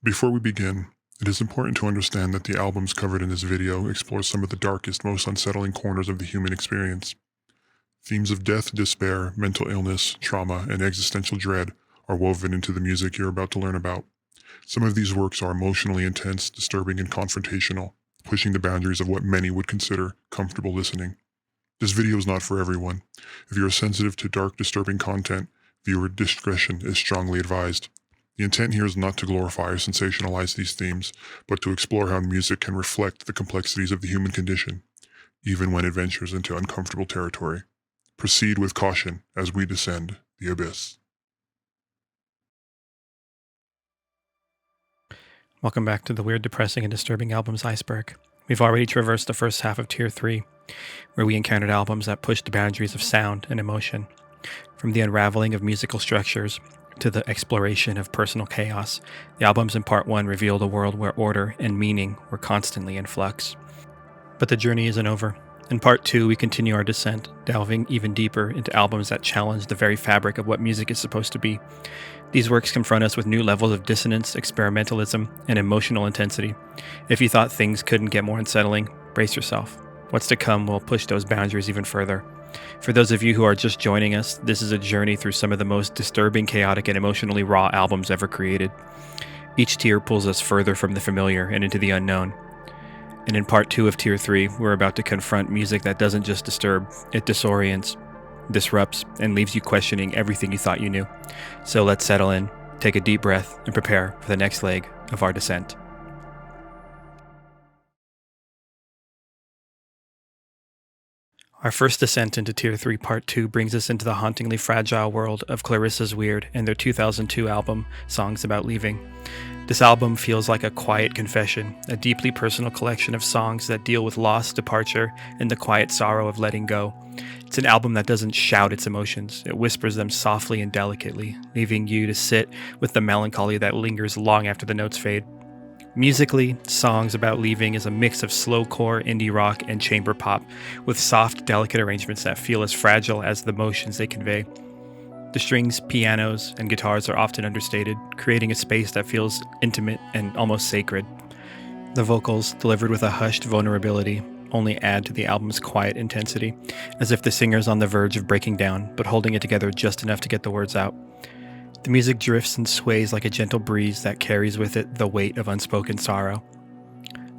Before we begin, it is important to understand that the albums covered in this video explore some of the darkest, most unsettling corners of the human experience. Themes of death, despair, mental illness, trauma, and existential dread are woven into the music you're about to learn about. Some of these works are emotionally intense, disturbing, and confrontational, pushing the boundaries of what many would consider comfortable listening. This video is not for everyone. If you are sensitive to dark, disturbing content, viewer discretion is strongly advised. The intent here is not to glorify or sensationalize these themes, but to explore how music can reflect the complexities of the human condition, even when it ventures into uncomfortable territory. Proceed with caution as we descend the abyss. Welcome back to the Wierd, Depressing, and Disturbing Albums Iceberg. We've already traversed the first half of Tier 3, where we encountered albums that pushed the boundaries of sound and emotion. From the unraveling of musical structures to the exploration of personal chaos, the albums in Part 1 revealed a world where order and meaning were constantly in flux. But the journey isn't over. In Part 2, we continue our descent, delving even deeper into albums that challenge the very fabric of what music is supposed to be. These works confront us with new levels of dissonance, experimentalism, and emotional intensity. If you thought things couldn't get more unsettling, brace yourself. What's to come will push those boundaries even further. For those of you who are just joining us, this is a journey through some of the most disturbing, chaotic, and emotionally raw albums ever created. Each tier pulls us further from the familiar and into the unknown. And in Part 2 of Tier 3, we're about to confront music that doesn't just disturb, it disorients, disrupts, and leaves you questioning everything you thought you knew. So let's settle in, take a deep breath, and prepare for the next leg of our descent. Our first descent into Tier 3 Part 2 brings us into the hauntingly fragile world of Clarissa's Wierd and their 2002 album, Songs About Leaving. This album feels like a quiet confession, a deeply personal collection of songs that deal with loss, departure, and the quiet sorrow of letting go. It's an album that doesn't shout its emotions, it whispers them softly and delicately, leaving you to sit with the melancholy that lingers long after the notes fade. Musically, Songs About Leaving is a mix of slowcore, indie rock, and chamber pop, with soft, delicate arrangements that feel as fragile as the emotions they convey. The strings, pianos, and guitars are often understated, creating a space that feels intimate and almost sacred. The vocals, delivered with a hushed vulnerability, only add to the album's quiet intensity, as if the singer's on the verge of breaking down, but holding it together just enough to get the words out. The music drifts and sways like a gentle breeze that carries with it the weight of unspoken sorrow.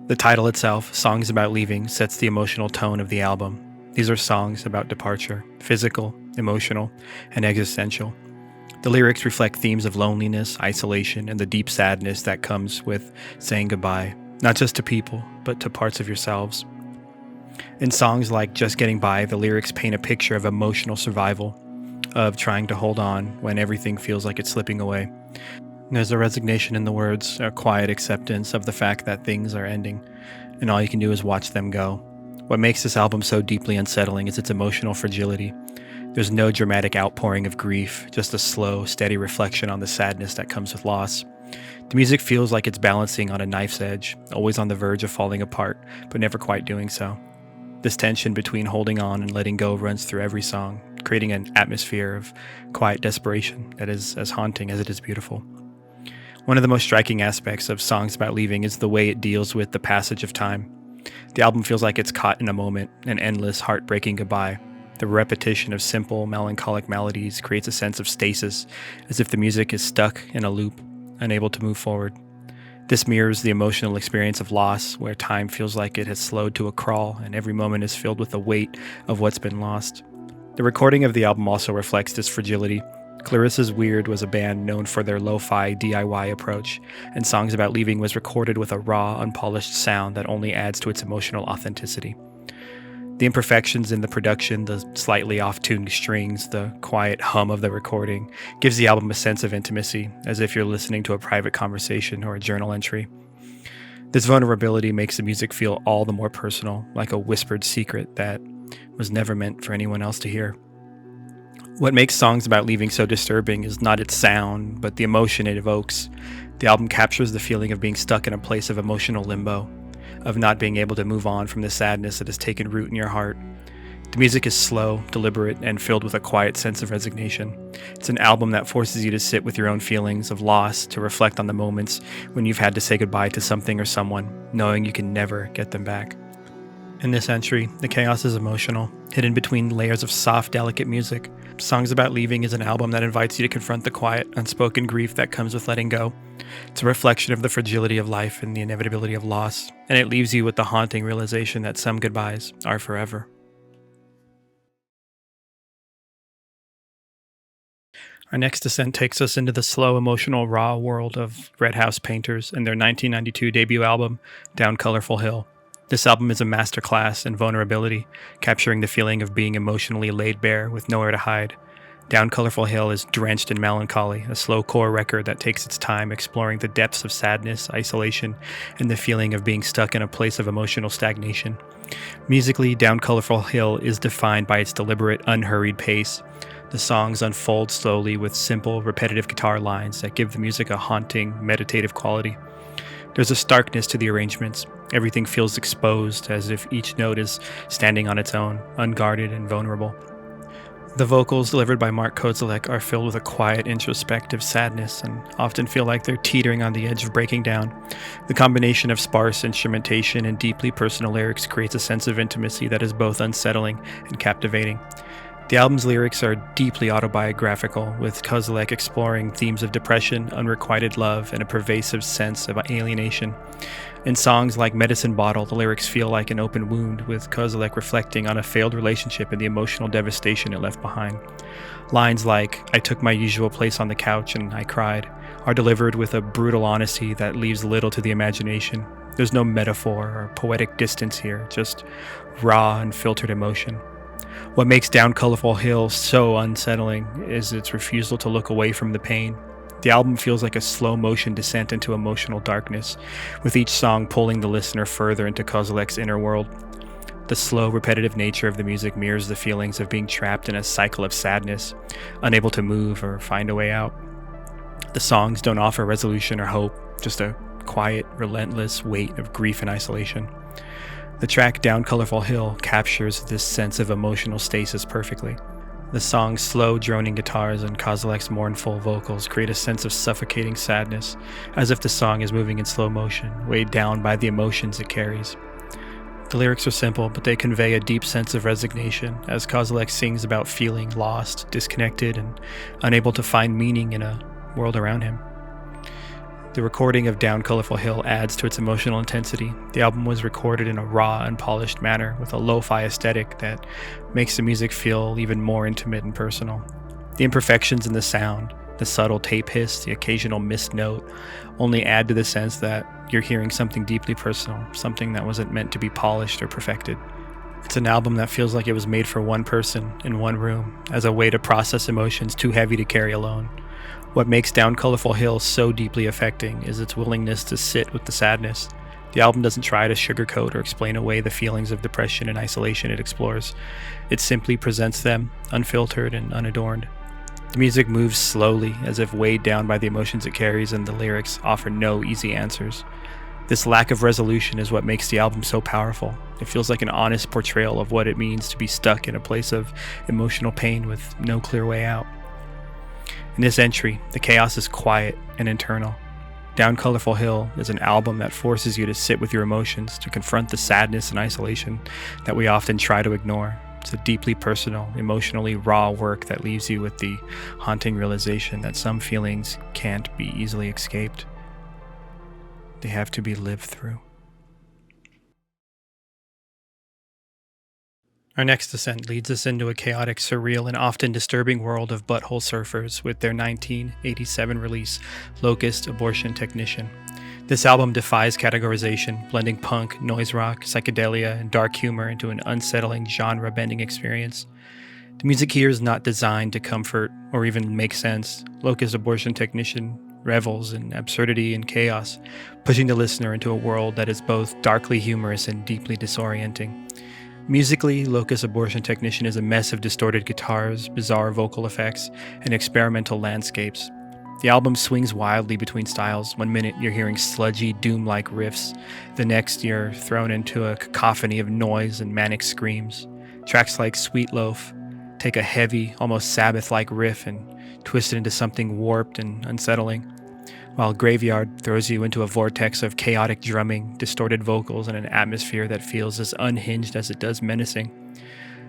The title itself, Songs About Leaving, sets the emotional tone of the album. These are songs about departure, physical, emotional, and existential. The lyrics reflect themes of loneliness, isolation, and the deep sadness that comes with saying goodbye, not just to people, but to parts of yourselves. In songs like Just Getting By, the lyrics paint a picture of emotional survival, of trying to hold on when everything feels like it's slipping away. There's a resignation in the words, a quiet acceptance of the fact that things are ending, and all you can do is watch them go. What makes this album so deeply unsettling is its emotional fragility. There's no dramatic outpouring of grief, just a slow, steady reflection on the sadness that comes with loss. The music feels like it's balancing on a knife's edge, always on the verge of falling apart, but never quite doing so. This tension between holding on and letting go runs through every song, creating an atmosphere of quiet desperation that is as haunting as it is beautiful. One of the most striking aspects of Songs About Leaving is the way it deals with the passage of time. The album feels like it's caught in a moment, an endless, heartbreaking goodbye. The repetition of simple, melancholic melodies creates a sense of stasis, as if the music is stuck in a loop, unable to move forward. This mirrors the emotional experience of loss, where time feels like it has slowed to a crawl, and every moment is filled with the weight of what's been lost. The recording of the album also reflects this fragility. Clarissa's Wierd was a band known for their lo-fi DIY approach, and Songs About Leaving was recorded with a raw, unpolished sound that only adds to its emotional authenticity. The imperfections in the production, the slightly off-tuned strings, the quiet hum of the recording, gives the album a sense of intimacy, as if you're listening to a private conversation or a journal entry. This vulnerability makes the music feel all the more personal, like a whispered secret that was never meant for anyone else to hear. What makes Songs About Leaving so disturbing is not its sound, but the emotion it evokes. The album captures the feeling of being stuck in a place of emotional limbo, of not being able to move on from the sadness that has taken root in your heart. The music is slow, deliberate, and filled with a quiet sense of resignation. It's an album that forces you to sit with your own feelings of loss, to reflect on the moments when you've had to say goodbye to something or someone, knowing you can never get them back. In this entry, the chaos is emotional, hidden between layers of soft, delicate music. Songs About Leaving is an album that invites you to confront the quiet, unspoken grief that comes with letting go. It's a reflection of the fragility of life and the inevitability of loss, and it leaves you with the haunting realization that some goodbyes are forever. Our next descent takes us into the slow, emotional, raw world of Red House Painters and their 1992 debut album, Down Colorful Hill. This album is a masterclass in vulnerability, capturing the feeling of being emotionally laid bare with nowhere to hide. Down Colorful Hill is drenched in melancholy, a slow-core record that takes its time exploring the depths of sadness, isolation, and the feeling of being stuck in a place of emotional stagnation. Musically, Down Colorful Hill is defined by its deliberate, unhurried pace. The songs unfold slowly with simple, repetitive guitar lines that give the music a haunting, meditative quality. There's a starkness to the arrangements. Everything feels exposed, as if each note is standing on its own, unguarded and vulnerable. The vocals delivered by Mark Kozelek are filled with a quiet, introspective sadness and often feel like they're teetering on the edge of breaking down. The combination of sparse instrumentation and deeply personal lyrics creates a sense of intimacy that is both unsettling and captivating. The album's lyrics are deeply autobiographical, with Kozelek exploring themes of depression, unrequited love, and a pervasive sense of alienation. In songs like Medicine Bottle, the lyrics feel like an open wound, with Kozelek reflecting on a failed relationship and the emotional devastation it left behind. Lines like, "I took my usual place on the couch and I cried," are delivered with a brutal honesty that leaves little to the imagination. There's no metaphor or poetic distance here, just raw, unfiltered emotion. What makes Down Colorful Hill so unsettling is its refusal to look away from the pain. The album feels like a slow-motion descent into emotional darkness, with each song pulling the listener further into Kozelek's inner world. The slow, repetitive nature of the music mirrors the feelings of being trapped in a cycle of sadness, unable to move or find a way out. The songs don't offer resolution or hope, just a quiet, relentless weight of grief and isolation. The track Down Colorful Hill captures this sense of emotional stasis perfectly. The song's slow, droning guitars and Kozelek's mournful vocals create a sense of suffocating sadness, as if the song is moving in slow motion, weighed down by the emotions it carries. The lyrics are simple, but they convey a deep sense of resignation, as Kozelek sings about feeling lost, disconnected, and unable to find meaning in a world around him. The recording of Down Colorful Hill adds to its emotional intensity. The album was recorded in a raw, unpolished manner with a lo-fi aesthetic that makes the music feel even more intimate and personal. The imperfections in the sound, the subtle tape hiss, the occasional missed note, only add to the sense that you're hearing something deeply personal, something that wasn't meant to be polished or perfected. It's an album that feels like it was made for one person in one room, as a way to process emotions too heavy to carry alone. What makes Down Colorful Hill so deeply affecting is its willingness to sit with the sadness. The album doesn't try to sugarcoat or explain away the feelings of depression and isolation it explores. It simply presents them, unfiltered and unadorned. The music moves slowly, as if weighed down by the emotions it carries, and the lyrics offer no easy answers. This lack of resolution is what makes the album so powerful. It feels like an honest portrayal of what it means to be stuck in a place of emotional pain with no clear way out. In this entry, the chaos is quiet and internal. Down Colorful Hill is an album that forces you to sit with your emotions, to confront the sadness and isolation that we often try to ignore. It's a deeply personal, emotionally raw work that leaves you with the haunting realization that some feelings can't be easily escaped. They have to be lived through. Our next descent leads us into a chaotic, surreal, and often disturbing world of Butthole surfers with their 1987 release, Locust, Abortion Technician. This album defies categorization, blending punk, noise rock, psychedelia, and dark humor into an unsettling, genre-bending experience. The music here is not designed to comfort or even make sense. Locust, Abortion Technician revels in absurdity and chaos, pushing the listener into a world that is both darkly humorous and deeply disorienting. Musically, Locust Abortion Technician is a mess of distorted guitars, bizarre vocal effects, and experimental landscapes. The album swings wildly between styles. One minute you're hearing sludgy, doom-like riffs. The next you're thrown into a cacophony of noise and manic screams. Tracks like Sweet Loaf take a heavy, almost Sabbath-like riff and twist it into something warped and unsettling, while Graveyard throws you into a vortex of chaotic drumming, distorted vocals, and an atmosphere that feels as unhinged as it does menacing.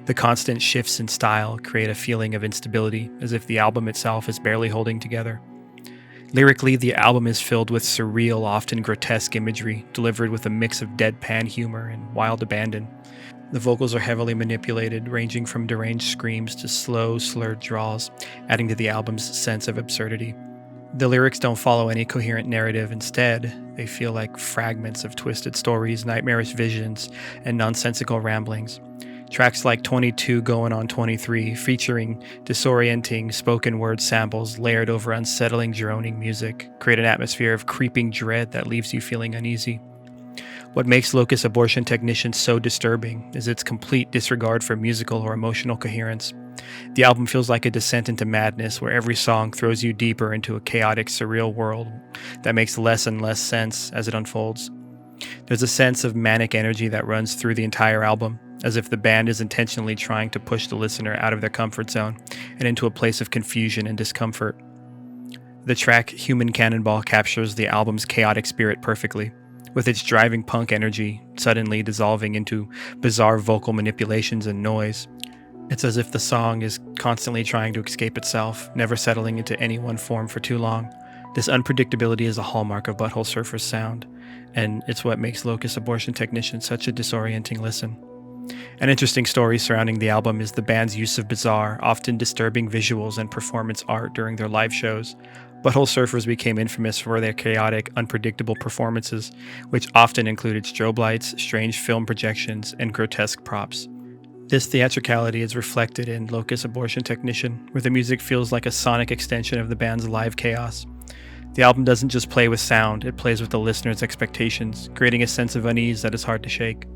The constant shifts in style create a feeling of instability, as if the album itself is barely holding together. Lyrically, the album is filled with surreal, often grotesque imagery, delivered with a mix of deadpan humor and wild abandon. The vocals are heavily manipulated, ranging from deranged screams to slow, slurred draws, adding to the album's sense of absurdity. The lyrics don't follow any coherent narrative. Instead, they feel like fragments of twisted stories, nightmarish visions, and nonsensical ramblings. Tracks like 22 Going on 23, featuring disorienting spoken word samples layered over unsettling droning music, create an atmosphere of creeping dread that leaves you feeling uneasy. What makes Locust Abortion Technician so disturbing is its complete disregard for musical or emotional coherence. The album feels like a descent into madness, where every song throws you deeper into a chaotic, surreal world that makes less and less sense as it unfolds. There's a sense of manic energy that runs through the entire album, as if the band is intentionally trying to push the listener out of their comfort zone and into a place of confusion and discomfort. The track Human Cannonball captures the album's chaotic spirit perfectly, with its driving punk energy suddenly dissolving into bizarre vocal manipulations and noise. It's as if the song is constantly trying to escape itself, never settling into any one form for too long. This unpredictability is a hallmark of Butthole Surfer's sound, and it's what makes Locust Abortion Technician such a disorienting listen. An interesting story surrounding the album is the band's use of bizarre, often disturbing visuals and performance art during their live shows. Butthole Surfers became infamous for their chaotic, unpredictable performances, which often included strobe lights, strange film projections, and grotesque props. This theatricality is reflected in Locust Abortion Technician, where the music feels like a sonic extension of the band's live chaos. The album doesn't just play with sound, it plays with the listener's expectations, creating a sense of unease that is hard to shake.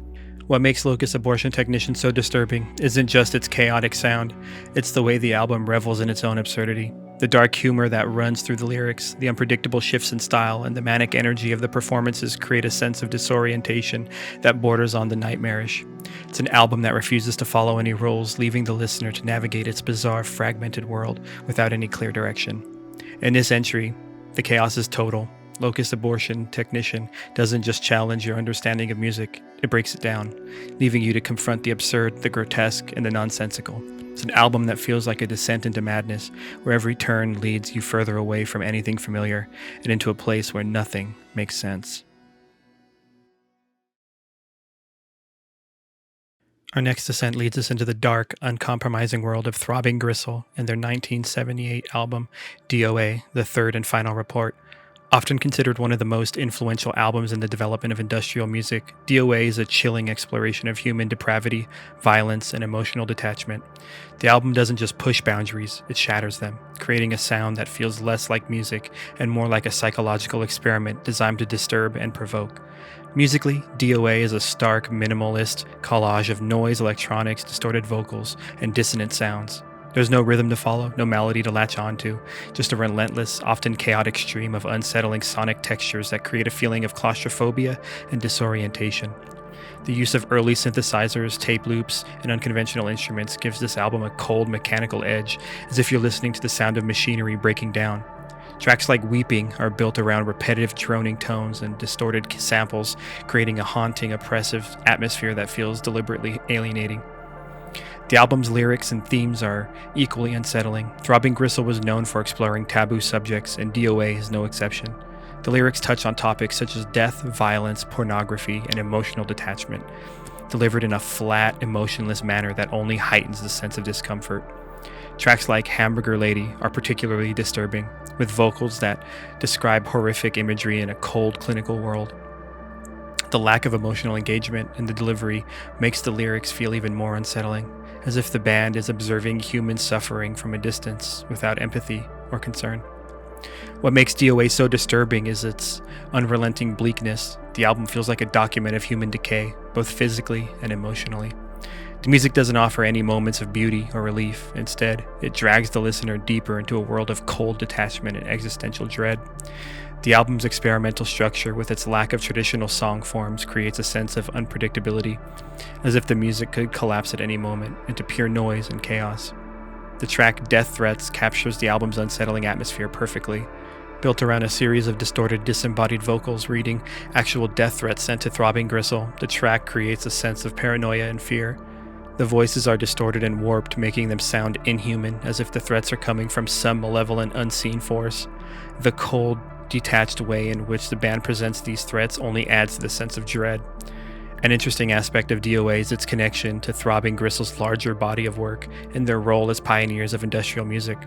What makes Locust Abortion Technician so disturbing isn't just its chaotic sound, it's the way the album revels in its own absurdity. The dark humor that runs through the lyrics, the unpredictable shifts in style, and the manic energy of the performances create a sense of disorientation that borders on the nightmarish. It's an album that refuses to follow any rules, leaving the listener to navigate its bizarre, fragmented world without any clear direction. In this entry, the chaos is total. Locust Abortion Technician doesn't just challenge your understanding of music, it breaks it down, leaving you to confront the absurd, the grotesque, and the nonsensical. It's an album that feels like a descent into madness, where every turn leads you further away from anything familiar and into a place where nothing makes sense. Our next descent leads us into the dark, uncompromising world of Throbbing Gristle and their 1978 album, DOA, the third and final report. Often considered one of the most influential albums in the development of industrial music, DOA is a chilling exploration of human depravity, violence, and emotional detachment. The album doesn't just push boundaries, it shatters them, creating a sound that feels less like music and more like a psychological experiment designed to disturb and provoke. Musically, DOA is a stark, minimalist collage of noise, electronics, distorted vocals, and dissonant sounds. There's no rhythm to follow, no melody to latch onto, just a relentless, often chaotic stream of unsettling sonic textures that create a feeling of claustrophobia and disorientation. The use of early synthesizers, tape loops, and unconventional instruments gives this album a cold, mechanical edge, as if you're listening to the sound of machinery breaking down. Tracks like Weeping are built around repetitive droning tones and distorted samples, creating a haunting, oppressive atmosphere that feels deliberately alienating. The album's lyrics and themes are equally unsettling. Throbbing Gristle was known for exploring taboo subjects, and DOA is no exception. The lyrics touch on topics such as death, violence, pornography, and emotional detachment, delivered in a flat, emotionless manner that only heightens the sense of discomfort. Tracks like Hamburger Lady are particularly disturbing, with vocals that describe horrific imagery in a cold, clinical world. The lack of emotional engagement in the delivery makes the lyrics feel even more unsettling, as if the band is observing human suffering from a distance without empathy or concern. What makes DOA so disturbing is its unrelenting bleakness. The album feels like a document of human decay, both physically and emotionally. The music doesn't offer any moments of beauty or relief. Instead, it drags the listener deeper into a world of cold detachment and existential dread. The album's experimental structure, with its lack of traditional song forms, creates a sense of unpredictability, as if the music could collapse at any moment into pure noise and chaos. The track Death Threats captures the album's unsettling atmosphere perfectly. Built around a series of distorted, disembodied vocals reading actual death threats sent to throbbing Gristle, the track creates a sense of paranoia and fear. The voices are distorted and warped, making them sound inhuman, as if the threats are coming from some malevolent, unseen force. The cold, detached way in which the band presents these threats only adds to the sense of dread. An interesting aspect of DOA is its connection to Throbbing Gristle's larger body of work and their role as pioneers of industrial music.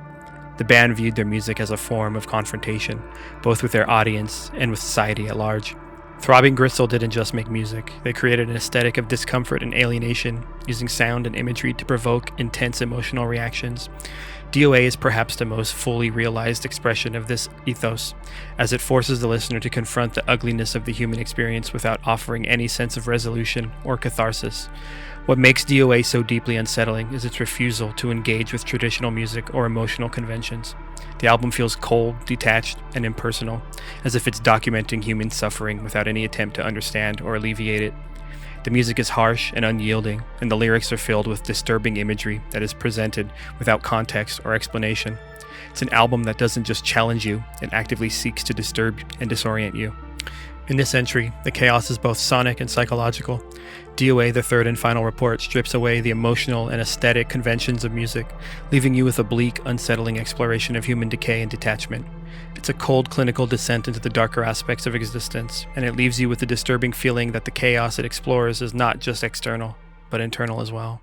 The band viewed their music as a form of confrontation, both with their audience and with society at large. Throbbing Gristle didn't just make music, they created an aesthetic of discomfort and alienation, using sound and imagery to provoke intense emotional reactions. DOA is perhaps the most fully realized expression of this ethos, as it forces the listener to confront the ugliness of the human experience without offering any sense of resolution or catharsis. What makes DOA so deeply unsettling is its refusal to engage with traditional music or emotional conventions. The album feels cold, detached, and impersonal, as if it's documenting human suffering without any attempt to understand or alleviate it. The music is harsh and unyielding, and the lyrics are filled with disturbing imagery that is presented without context or explanation. It's an album that doesn't just challenge you, it actively seeks to disturb and disorient you. In this entry, the chaos is both sonic and psychological. DOA, the third and final report, strips away the emotional and aesthetic conventions of music, leaving you with a bleak, unsettling exploration of human decay and detachment. It's a cold, clinical descent into the darker aspects of existence, and it leaves you with the disturbing feeling that the chaos it explores is not just external, but internal as well.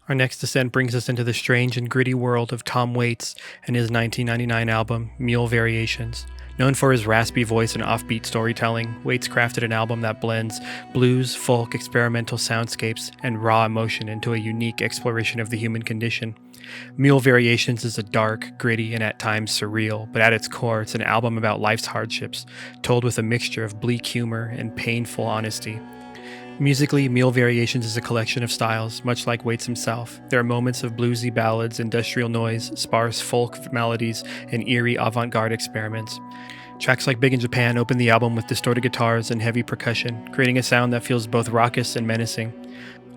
Our next descent brings us into the strange and gritty world of Tom Waits and his 1999 album, Mule Variations. Known for his raspy voice and offbeat storytelling, Waits crafted an album that blends blues, folk, experimental soundscapes, and raw emotion into a unique exploration of the human condition. Mule Variations is a dark, gritty, and at times surreal, but at its core, it's an album about life's hardships, told with a mixture of bleak humor and painful honesty. Musically, Mule Variations is a collection of styles, much like Waits himself. There are moments of bluesy ballads, industrial noise, sparse folk melodies, and eerie avant-garde experiments. Tracks like Big in Japan open the album with distorted guitars and heavy percussion, creating a sound that feels both raucous and menacing.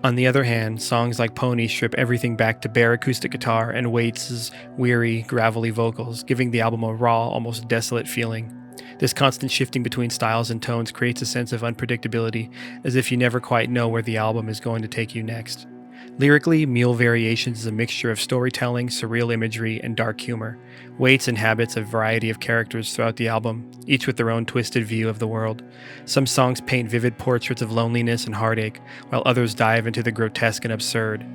On the other hand, songs like Pony strip everything back to bare acoustic guitar and Waits' weary, gravelly vocals, giving the album a raw, almost desolate feeling. This constant shifting between styles and tones creates a sense of unpredictability, as if you never quite know where the album is going to take you next. Lyrically, Mule Variations is a mixture of storytelling, surreal imagery, and dark humor. Waits inhabits a variety of characters throughout the album, each with their own twisted view of the world. Some songs paint vivid portraits of loneliness and heartache, while others dive into the grotesque and absurd.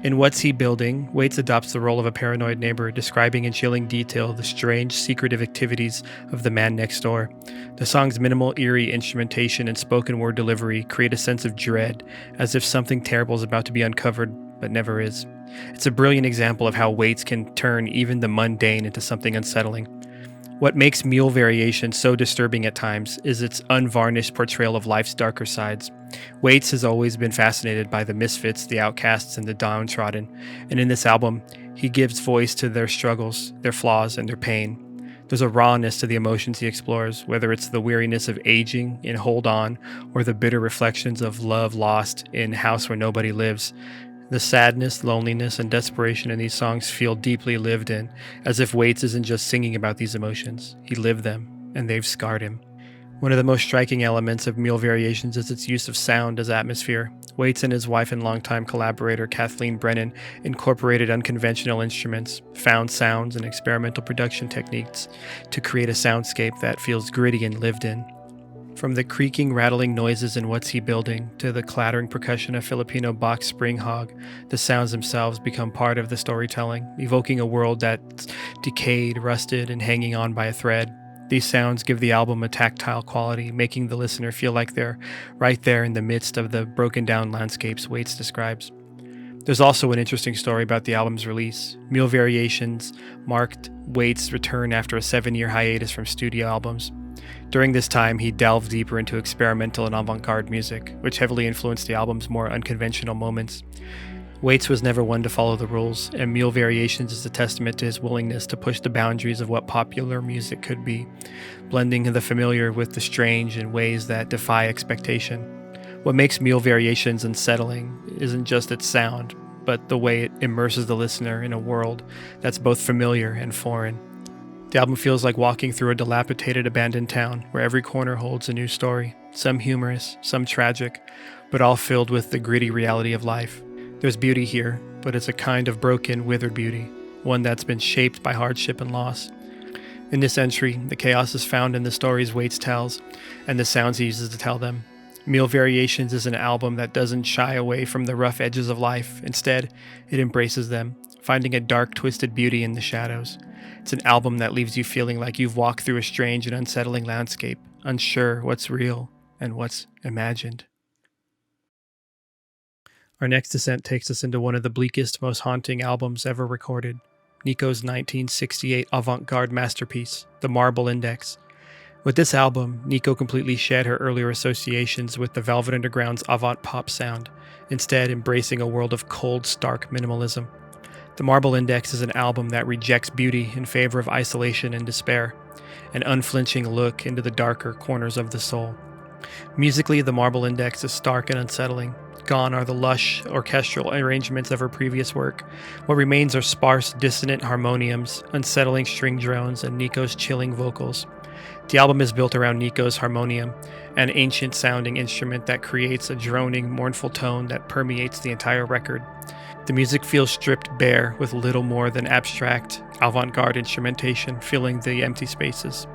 In What's He Building, Waits adopts the role of a paranoid neighbor, describing in chilling detail the strange, secretive activities of the man next door. The song's minimal, eerie instrumentation and spoken word delivery create a sense of dread, as if something terrible is about to be uncovered, but never is. It's a brilliant example of how Waits can turn even the mundane into something unsettling. What makes Mule Variation so disturbing at times is its unvarnished portrayal of life's darker sides. Waits has always been fascinated by the misfits, the outcasts, and the downtrodden, and in this album, he gives voice to their struggles, their flaws, and their pain. There's a rawness to the emotions he explores, whether it's the weariness of aging in Hold On, or the bitter reflections of love lost in House Where Nobody Lives. The sadness, loneliness, and desperation in these songs feel deeply lived in, as if Waits isn't just singing about these emotions. He lived them, and they've scarred him. One of the most striking elements of Mule Variations is its use of sound as atmosphere. Waits and his wife and longtime collaborator Kathleen Brennan incorporated unconventional instruments, found sounds, and experimental production techniques to create a soundscape that feels gritty and lived in. From the creaking, rattling noises in What's He Building to the clattering percussion of Filipino box spring hog, the sounds themselves become part of the storytelling, evoking a world that's decayed, rusted, and hanging on by a thread. These sounds give the album a tactile quality, making the listener feel like they're right there in the midst of the broken-down landscapes Waits describes. There's also an interesting story about the album's release. Mule Variations marked Waits' return after a 7-year hiatus from studio albums. During this time, he delved deeper into experimental and avant-garde music, which heavily influenced the album's more unconventional moments. Waits was never one to follow the rules, and Mule Variations is a testament to his willingness to push the boundaries of what popular music could be, blending the familiar with the strange in ways that defy expectation. What makes Mule Variations unsettling isn't just its sound, but the way it immerses the listener in a world that's both familiar and foreign. The album feels like walking through a dilapidated abandoned town where every corner holds a new story, some humorous, some tragic, but all filled with the gritty reality of life. There's beauty here, but it's a kind of broken, withered beauty, one that's been shaped by hardship and loss. In this entry, the chaos is found in the stories Waits tells and the sounds he uses to tell them. Mule Variations is an album that doesn't shy away from the rough edges of life. Instead, it embraces them, finding a dark, twisted beauty in the shadows. It's an album that leaves you feeling like you've walked through a strange and unsettling landscape, unsure what's real and what's imagined. Our next descent takes us into one of the bleakest, most haunting albums ever recorded, Nico's 1968 avant-garde masterpiece, The Marble Index. With this album, Nico completely shed her earlier associations with the Velvet Underground's avant-pop sound, instead embracing a world of cold, stark minimalism. The Marble Index is an album that rejects beauty in favor of isolation and despair, an unflinching look into the darker corners of the soul. Musically, The Marble Index is stark and unsettling. Gone are the lush orchestral arrangements of her previous work. What remains are sparse, dissonant harmoniums, unsettling string drones, and Nico's chilling vocals. The album is built around Nico's harmonium, an ancient-sounding instrument that creates a droning, mournful tone that permeates the entire record. The music feels stripped bare, with little more than abstract, avant-garde instrumentation filling the empty spaces.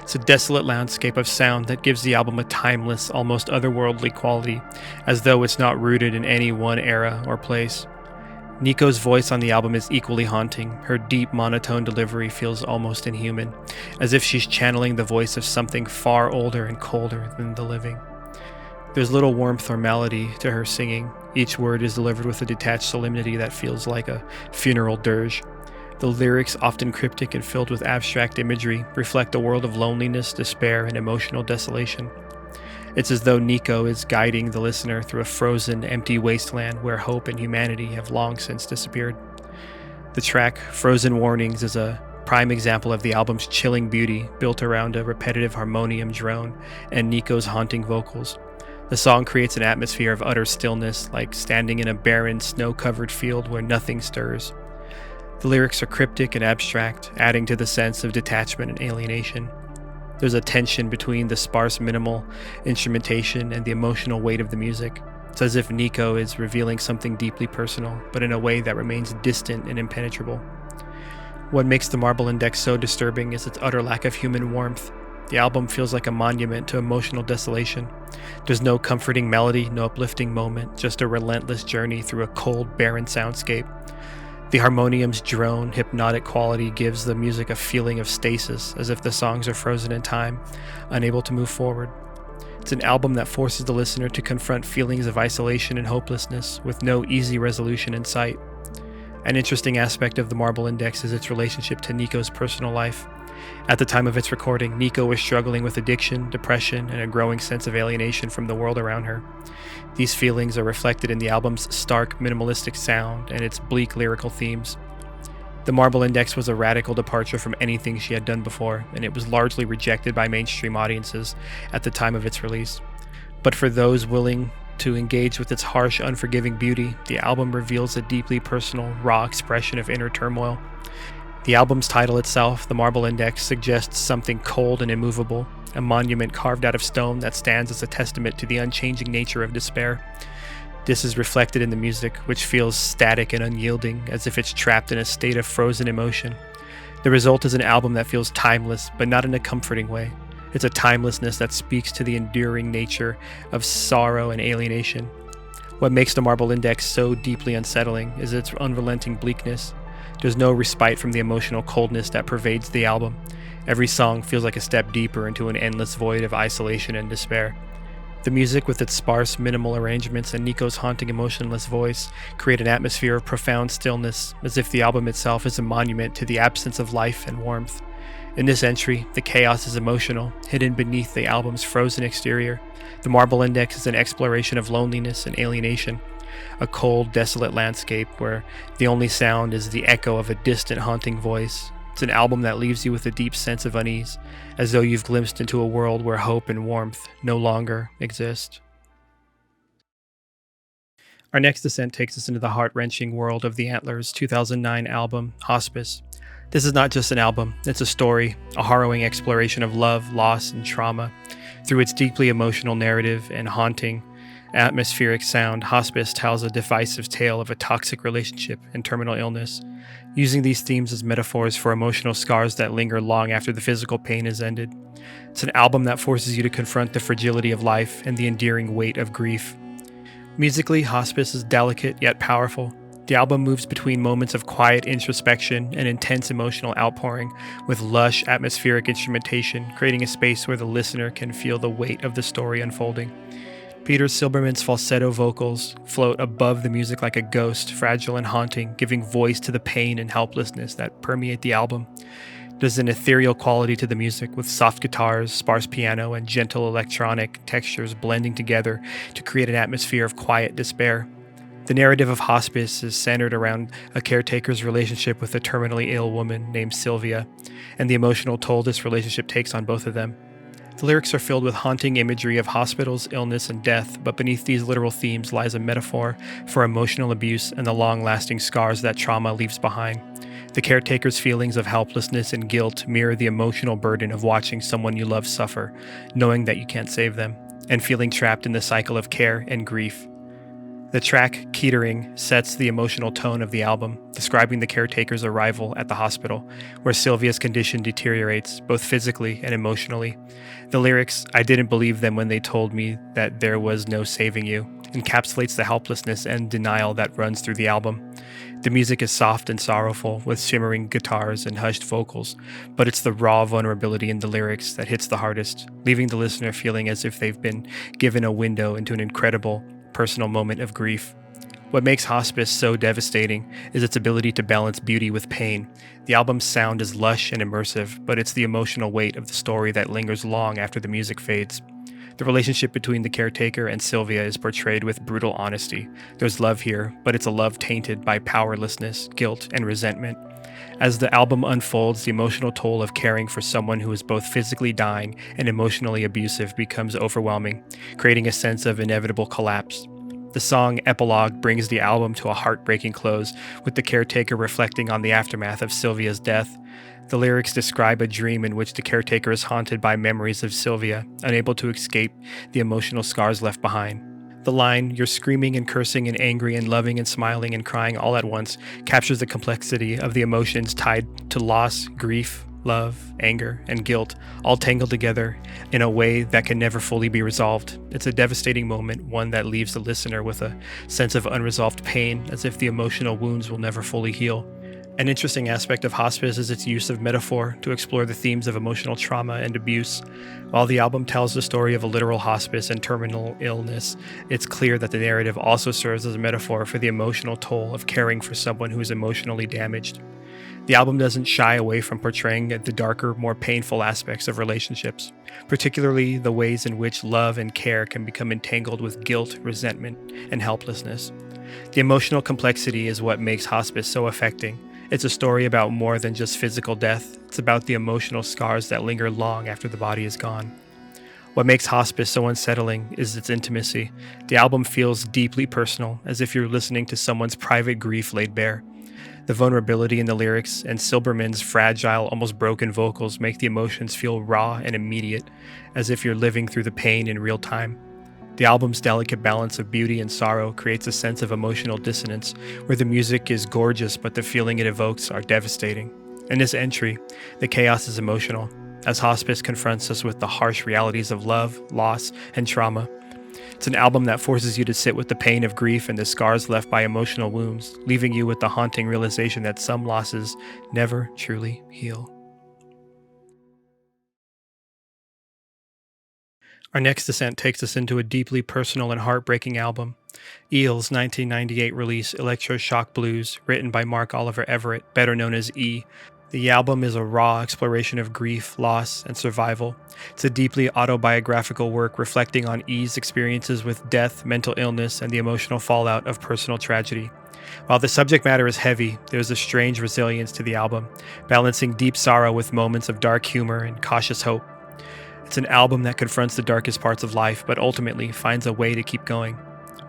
It's a desolate landscape of sound that gives the album a timeless, almost otherworldly quality, as though it's not rooted in any one era or place. Nico's voice on the album is equally haunting. Her deep, monotone delivery feels almost inhuman, as if she's channeling the voice of something far older and colder than the living. There's little warmth or melody to her singing. Each word is delivered with a detached solemnity that feels like a funeral dirge. The lyrics, often cryptic and filled with abstract imagery, reflect a world of loneliness, despair, and emotional desolation. It's as though Nico is guiding the listener through a frozen, empty wasteland where hope and humanity have long since disappeared. The track Frozen Warnings is a prime example of the album's chilling beauty, built around a repetitive harmonium drone and Nico's haunting vocals. The song creates an atmosphere of utter stillness, like standing in a barren, snow-covered field where nothing stirs. The lyrics are cryptic and abstract, adding to the sense of detachment and alienation. There's a tension between the sparse, minimal instrumentation and the emotional weight of the music. It's as if Nico is revealing something deeply personal, but in a way that remains distant and impenetrable. What makes the Marble Index so disturbing is its utter lack of human warmth. The album feels like a monument to emotional desolation. There's no comforting melody, no uplifting moment, just a relentless journey through a cold, barren soundscape. The harmonium's drone, hypnotic quality gives the music a feeling of stasis, as if the songs are frozen in time, unable to move forward. It's an album that forces the listener to confront feelings of isolation and hopelessness, with no easy resolution in sight. An interesting aspect of the Marble Index is its relationship to Nico's personal life. At the time of its recording, Nico was struggling with addiction, depression, and a growing sense of alienation from the world around her. These feelings are reflected in the album's stark, minimalistic sound and its bleak lyrical themes. The Marble Index was a radical departure from anything she had done before, and it was largely rejected by mainstream audiences at the time of its release. But for those willing to engage with its harsh, unforgiving beauty, the album reveals a deeply personal, raw expression of inner turmoil. The album's title itself, The Marble Index, suggests something cold and immovable, a monument carved out of stone that stands as a testament to the unchanging nature of despair. This is reflected in the music, which feels static and unyielding, as if it's trapped in a state of frozen emotion. The result is an album that feels timeless, but not in a comforting way. It's a timelessness that speaks to the enduring nature of sorrow and alienation. What makes the Marble Index so deeply unsettling is its unrelenting bleakness. There's no respite from the emotional coldness that pervades the album. Every song feels like a step deeper into an endless void of isolation and despair. The music, with its sparse, minimal arrangements and Nico's haunting, emotionless voice, create an atmosphere of profound stillness, as if the album itself is a monument to the absence of life and warmth. In this entry, the chaos is emotional, hidden beneath the album's frozen exterior. The Marble Index is an exploration of loneliness and alienation. a cold, desolate landscape where the only sound is the echo of a distant, haunting voice. It's an album that leaves you with a deep sense of unease, as though you've glimpsed into a world where hope and warmth no longer exist. Our next descent takes us into the heart-wrenching world of the Antlers' 2009 album, Hospice. This is not just an album, it's a story, a harrowing exploration of love, loss, and trauma. Through its deeply emotional narrative and haunting, atmospheric sound, Hospice tells a divisive tale of a toxic relationship and terminal illness, using these themes as metaphors for emotional scars that linger long after the physical pain is ended. It's an album that forces you to confront the fragility of life and the endearing weight of grief. Musically, Hospice is delicate yet powerful. The album moves between moments of quiet introspection and intense emotional outpouring, with lush, atmospheric instrumentation, creating a space where the listener can feel the weight of the story unfolding. Peter Silberman's falsetto vocals float above the music like a ghost, fragile and haunting, giving voice to the pain and helplessness that permeate the album. There's an ethereal quality to the music, with soft guitars, sparse piano, and gentle electronic textures blending together to create an atmosphere of quiet despair. The narrative of Hospice is centered around a caretaker's relationship with a terminally ill woman named Sylvia, and the emotional toll this relationship takes on both of them. The lyrics are filled with haunting imagery of hospitals, illness, and death, but beneath these literal themes lies a metaphor for emotional abuse and the long-lasting scars that trauma leaves behind. The caretaker's feelings of helplessness and guilt mirror the emotional burden of watching someone you love suffer, knowing that you can't save them, and feeling trapped in the cycle of care and grief. The track Kettering sets the emotional tone of the album, describing the caretaker's arrival at the hospital, where Sylvia's condition deteriorates, both physically and emotionally. The lyrics, "I didn't believe them when they told me that there was no saving you," encapsulates the helplessness and denial that runs through the album. The music is soft and sorrowful, with shimmering guitars and hushed vocals, but it's the raw vulnerability in the lyrics that hits the hardest, leaving the listener feeling as if they've been given a window into an incredible, personal moment of grief. What makes Hospice so devastating is its ability to balance beauty with pain. The album's sound is lush and immersive, but it's the emotional weight of the story that lingers long after the music fades. The relationship between the caretaker and Sylvia is portrayed with brutal honesty. There's love here, but it's a love tainted by powerlessness, guilt, and resentment. As the album unfolds, the emotional toll of caring for someone who is both physically dying and emotionally abusive becomes overwhelming, creating a sense of inevitable collapse. The song Epilogue brings the album to a heartbreaking close, with the caretaker reflecting on the aftermath of Sylvia's death. The lyrics describe a dream in which the caretaker is haunted by memories of Sylvia, unable to escape the emotional scars left behind. The line, "You're screaming and cursing and angry and loving and smiling and crying all at once," captures the complexity of the emotions tied to loss, grief, love, anger, and guilt, all tangled together in a way that can never fully be resolved. It's a devastating moment, one that leaves the listener with a sense of unresolved pain, as if the emotional wounds will never fully heal. An interesting aspect of Hospice is its use of metaphor to explore the themes of emotional trauma and abuse. While the album tells the story of a literal hospice and terminal illness, it's clear that the narrative also serves as a metaphor for the emotional toll of caring for someone who is emotionally damaged. The album doesn't shy away from portraying the darker, more painful aspects of relationships, particularly the ways in which love and care can become entangled with guilt, resentment, and helplessness. The emotional complexity is what makes Hospice so affecting. It's a story about more than just physical death. It's about the emotional scars that linger long after the body is gone. What makes Hospice so unsettling is its intimacy. The album feels deeply personal, as if you're listening to someone's private grief laid bare. The vulnerability in the lyrics and Silberman's fragile, almost broken vocals make the emotions feel raw and immediate, as if you're living through the pain in real time. The album's delicate balance of beauty and sorrow creates a sense of emotional dissonance, where the music is gorgeous but the feeling it evokes are devastating. In this entry, the chaos is emotional, as Hospice confronts us with the harsh realities of love, loss, and trauma. It's an album that forces you to sit with the pain of grief and the scars left by emotional wounds, leaving you with the haunting realization that some losses never truly heal. Our next descent takes us into a deeply personal and heartbreaking album. Eels' 1998 release Electro-Shock Blues, written by Mark Oliver Everett, better known as E, The album is a raw exploration of grief, loss, and survival. It's a deeply autobiographical work reflecting on E's experiences with death, mental illness, and the emotional fallout of personal tragedy. While the subject matter is heavy, there's a strange resilience to the album, balancing deep sorrow with moments of dark humor and cautious hope. It's an album that confronts the darkest parts of life, but ultimately finds a way to keep going.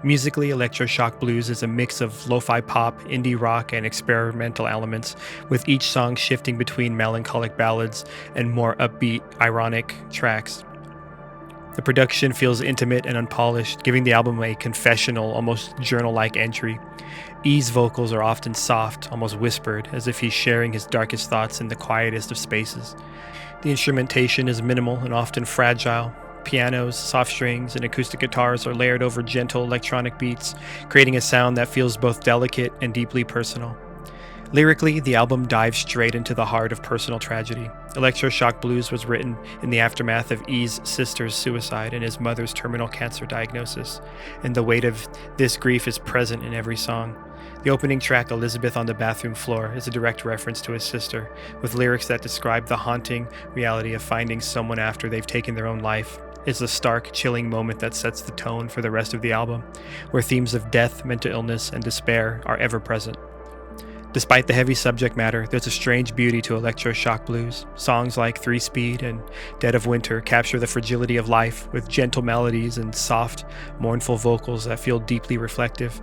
Musically, Electro-Shock Blues is a mix of lo-fi pop, indie rock, and experimental elements, with each song shifting between melancholic ballads and more upbeat, ironic tracks. The production feels intimate and unpolished, giving the album a confessional, almost journal-like entry. E's vocals are often soft, almost whispered, as if he's sharing his darkest thoughts in the quietest of spaces. The instrumentation is minimal and often fragile. Pianos, soft strings, and acoustic guitars are layered over gentle electronic beats, creating a sound that feels both delicate and deeply personal. Lyrically, the album dives straight into the heart of personal tragedy. Electro-Shock Blues was written in the aftermath of E's sister's suicide and his mother's terminal cancer diagnosis, and the weight of this grief is present in every song. The opening track, Elizabeth on the Bathroom Floor, is a direct reference to his sister, with lyrics that describe the haunting reality of finding someone after they've taken their own life. It's a stark, chilling moment that sets the tone for the rest of the album, where themes of death, mental illness, and despair are ever present. Despite the heavy subject matter, there's a strange beauty to Electro-Shock Blues. Songs like 3-Speed and Dead of Winter capture the fragility of life with gentle melodies and soft, mournful vocals that feel deeply reflective.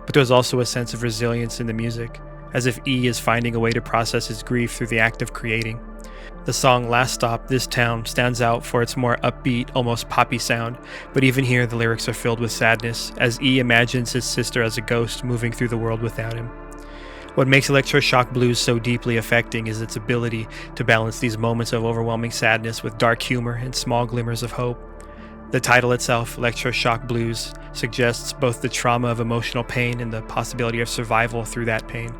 But there's also a sense of resilience in the music, as if E is finding a way to process his grief through the act of creating. The song Last Stop, This Town stands out for its more upbeat, almost poppy sound, but even here the lyrics are filled with sadness, as E imagines his sister as a ghost moving through the world without him. What makes Electro-Shock Blues so deeply affecting is its ability to balance these moments of overwhelming sadness with dark humor and small glimmers of hope. The title itself, Electro-Shock Blues, suggests both the trauma of emotional pain and the possibility of survival through that pain.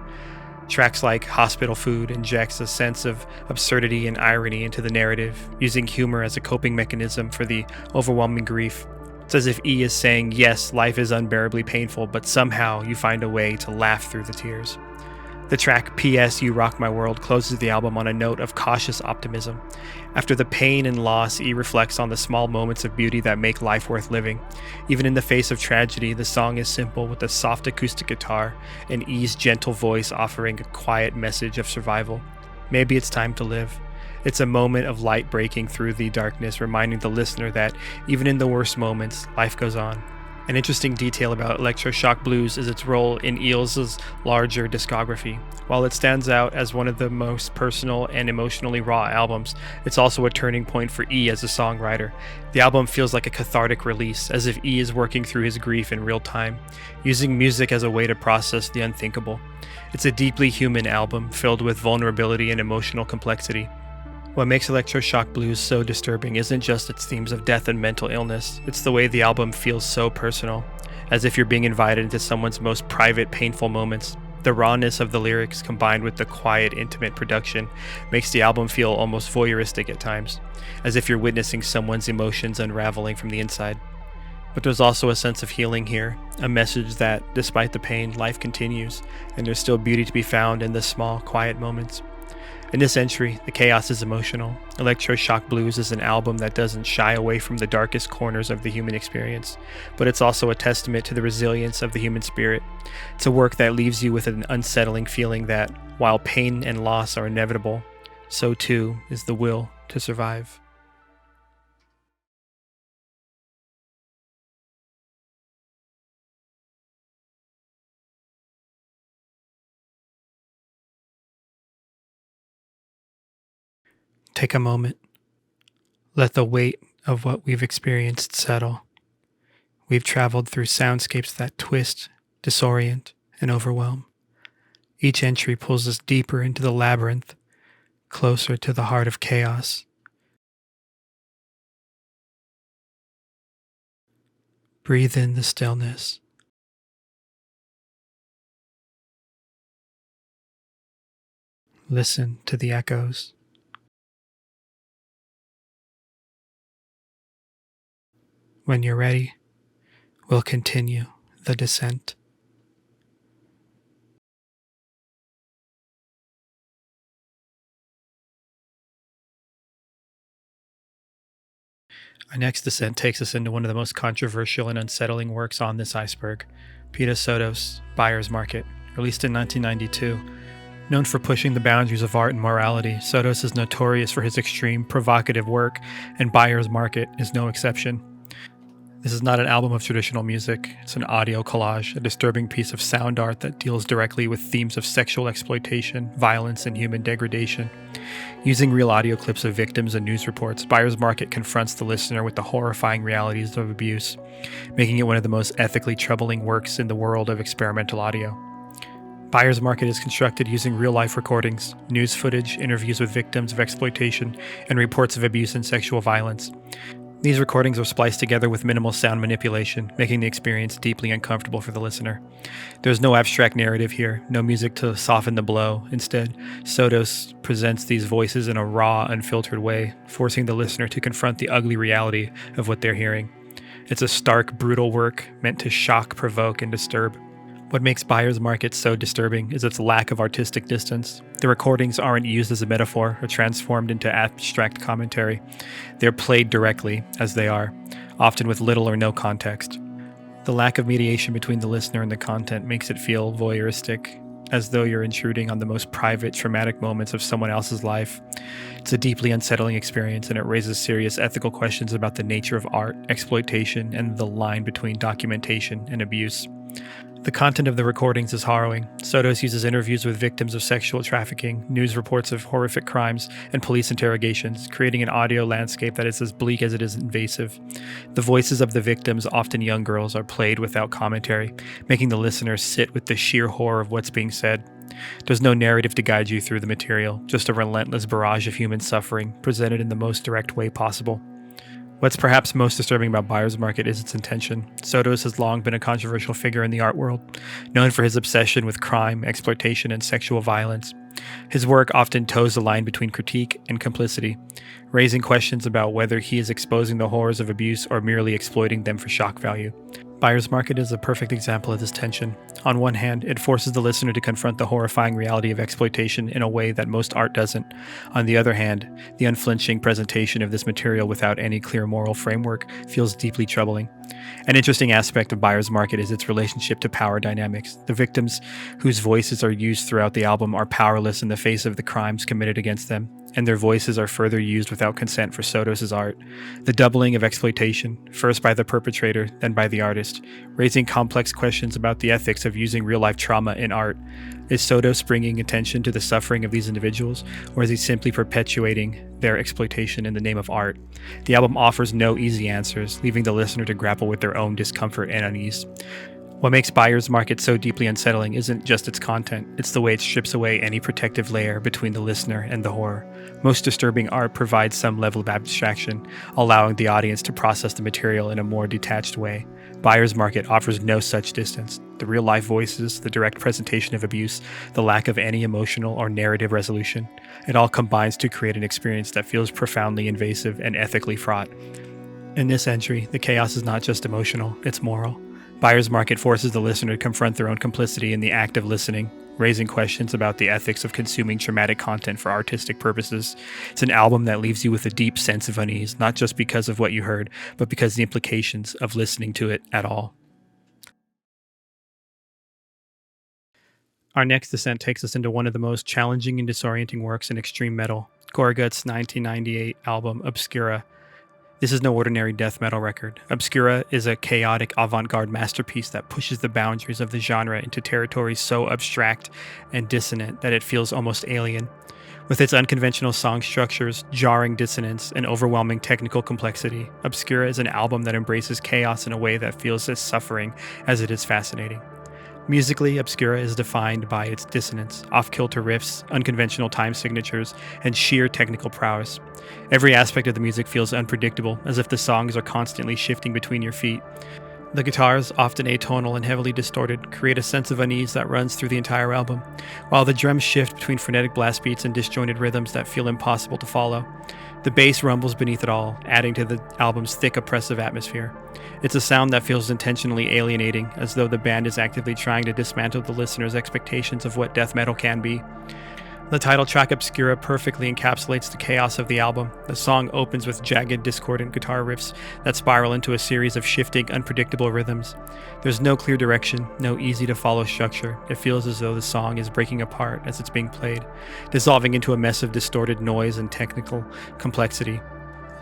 Tracks like Hospital Food injects a sense of absurdity and irony into the narrative, using humor as a coping mechanism for the overwhelming grief. It's as if E is saying, yes, life is unbearably painful, but somehow you find a way to laugh through the tears. The track P.S. You Rock My World closes the album on a note of cautious optimism. After the pain and loss, E reflects on the small moments of beauty that make life worth living. Even in the face of tragedy, the song is simple with a soft acoustic guitar and E's gentle voice offering a quiet message of survival. Maybe it's time to live. It's a moment of light breaking through the darkness, reminding the listener that even in the worst moments, life goes on. An interesting detail about Electro-Shock Blues is its role in Eels' larger discography. While it stands out as one of the most personal and emotionally raw albums, it's also a turning point for E as a songwriter. The album feels like a cathartic release, as if E is working through his grief in real time, using music as a way to process the unthinkable. It's a deeply human album, filled with vulnerability and emotional complexity. What makes Electro-Shock Blues so disturbing isn't just its themes of death and mental illness, it's the way the album feels so personal, as if you're being invited into someone's most private, painful moments. The rawness of the lyrics, combined with the quiet, intimate production, makes the album feel almost voyeuristic at times, as if you're witnessing someone's emotions unraveling from the inside. But there's also a sense of healing here, a message that, despite the pain, life continues, and there's still beauty to be found in the small, quiet moments. In this entry, the chaos is emotional. Electro-Shock Blues is an album that doesn't shy away from the darkest corners of the human experience, but it's also a testament to the resilience of the human spirit. It's a work that leaves you with an unsettling feeling that, while pain and loss are inevitable, so too is the will to survive. Take a moment. Let the weight of what we've experienced settle. We've traveled through soundscapes that twist, disorient, and overwhelm. Each entry pulls us deeper into the labyrinth, closer to the heart of chaos. Breathe in the stillness. Listen to the echoes. When you're ready, we'll continue the descent. Our next descent takes us into one of the most controversial and unsettling works on this iceberg, Peter Sotos' Buyer's Market, released in 1992. Known for pushing the boundaries of art and morality, Sotos is notorious for his extreme, provocative work, and Buyer's Market is no exception. This is not an album of traditional music, it's an audio collage, a disturbing piece of sound art that deals directly with themes of sexual exploitation, violence, and human degradation. Using real audio clips of victims and news reports, Buyer's Market confronts the listener with the horrifying realities of abuse, making it one of the most ethically troubling works in the world of experimental audio. Buyer's Market is constructed using real-life recordings, news footage, interviews with victims of exploitation, and reports of abuse and sexual violence. These recordings are spliced together with minimal sound manipulation, making the experience deeply uncomfortable for the listener. There's no abstract narrative here, no music to soften the blow. Instead, Sotos presents these voices in a raw, unfiltered way, forcing the listener to confront the ugly reality of what they're hearing. It's a stark, brutal work meant to shock, provoke, and disturb. What makes Buyer's Market so disturbing is its lack of artistic distance. The recordings aren't used as a metaphor or transformed into abstract commentary. They're played directly, as they are, often with little or no context. The lack of mediation between the listener and the content makes it feel voyeuristic, as though you're intruding on the most private, traumatic moments of someone else's life. It's a deeply unsettling experience, and it raises serious ethical questions about the nature of art, exploitation, and the line between documentation and abuse. The content of the recordings is harrowing. Sotos uses interviews with victims of sexual trafficking, news reports of horrific crimes, and police interrogations, creating an audio landscape that is as bleak as it is invasive. The voices of the victims, often young girls, are played without commentary, making the listener sit with the sheer horror of what's being said. There's no narrative to guide you through the material, just a relentless barrage of human suffering, presented in the most direct way possible. What's perhaps most disturbing about Buyer's Market is its intention. Sotos has long been a controversial figure in the art world, known for his obsession with crime, exploitation, and sexual violence. His work often toes the line between critique and complicity, raising questions about whether he is exposing the horrors of abuse or merely exploiting them for shock value. Buyer's Market is a perfect example of this tension. On one hand, it forces the listener to confront the horrifying reality of exploitation in a way that most art doesn't. On the other hand, the unflinching presentation of this material without any clear moral framework feels deeply troubling. An interesting aspect of Buyer's Market is its relationship to power dynamics. The victims whose voices are used throughout the album are powerless in the face of the crimes committed against them, and their voices are further used without consent for Sotos' art. The doubling of exploitation, first by the perpetrator, then by the artist, raising complex questions about the ethics of using real-life trauma in art. Is Sotos bringing attention to the suffering of these individuals, or is he simply perpetuating their exploitation in the name of art? The album offers no easy answers, leaving the listener to grapple with their own discomfort and unease. What makes Buyer's Market so deeply unsettling isn't just its content, it's the way it strips away any protective layer between the listener and the horror. Most disturbing art provides some level of abstraction, allowing the audience to process the material in a more detached way. Buyer's Market offers no such distance. The real-life voices, the direct presentation of abuse, the lack of any emotional or narrative resolution, it all combines to create an experience that feels profoundly invasive and ethically fraught. In this entry, the chaos is not just emotional, it's moral. Buyer's Market forces the listener to confront their own complicity in the act of listening, raising questions about the ethics of consuming traumatic content for artistic purposes. It's an album that leaves you with a deep sense of unease, not just because of what you heard, but because of the implications of listening to it at all. Our next descent takes us into one of the most challenging and disorienting works in extreme metal, Gorguts' 1998 album Obscura. This is no ordinary death metal record. Obscura is a chaotic avant-garde masterpiece that pushes the boundaries of the genre into territories so abstract and dissonant that it feels almost alien. With its unconventional song structures, jarring dissonance, and overwhelming technical complexity, Obscura is an album that embraces chaos in a way that feels as suffering as it is fascinating. Musically, Obscura is defined by its dissonance, off-kilter riffs, unconventional time signatures, and sheer technical prowess. Every aspect of the music feels unpredictable, as if the songs are constantly shifting between your feet. The guitars, often atonal and heavily distorted, create a sense of unease that runs through the entire album, while the drums shift between frenetic blast beats and disjointed rhythms that feel impossible to follow. The bass rumbles beneath it all, adding to the album's thick, oppressive atmosphere. It's a sound that feels intentionally alienating, as though the band is actively trying to dismantle the listener's expectations of what death metal can be. The title track Obscura perfectly encapsulates the chaos of the album. The song opens with jagged, discordant guitar riffs that spiral into a series of shifting, unpredictable rhythms. There's no clear direction, no easy-to-follow structure. It feels as though the song is breaking apart as it's being played, dissolving into a mess of distorted noise and technical complexity.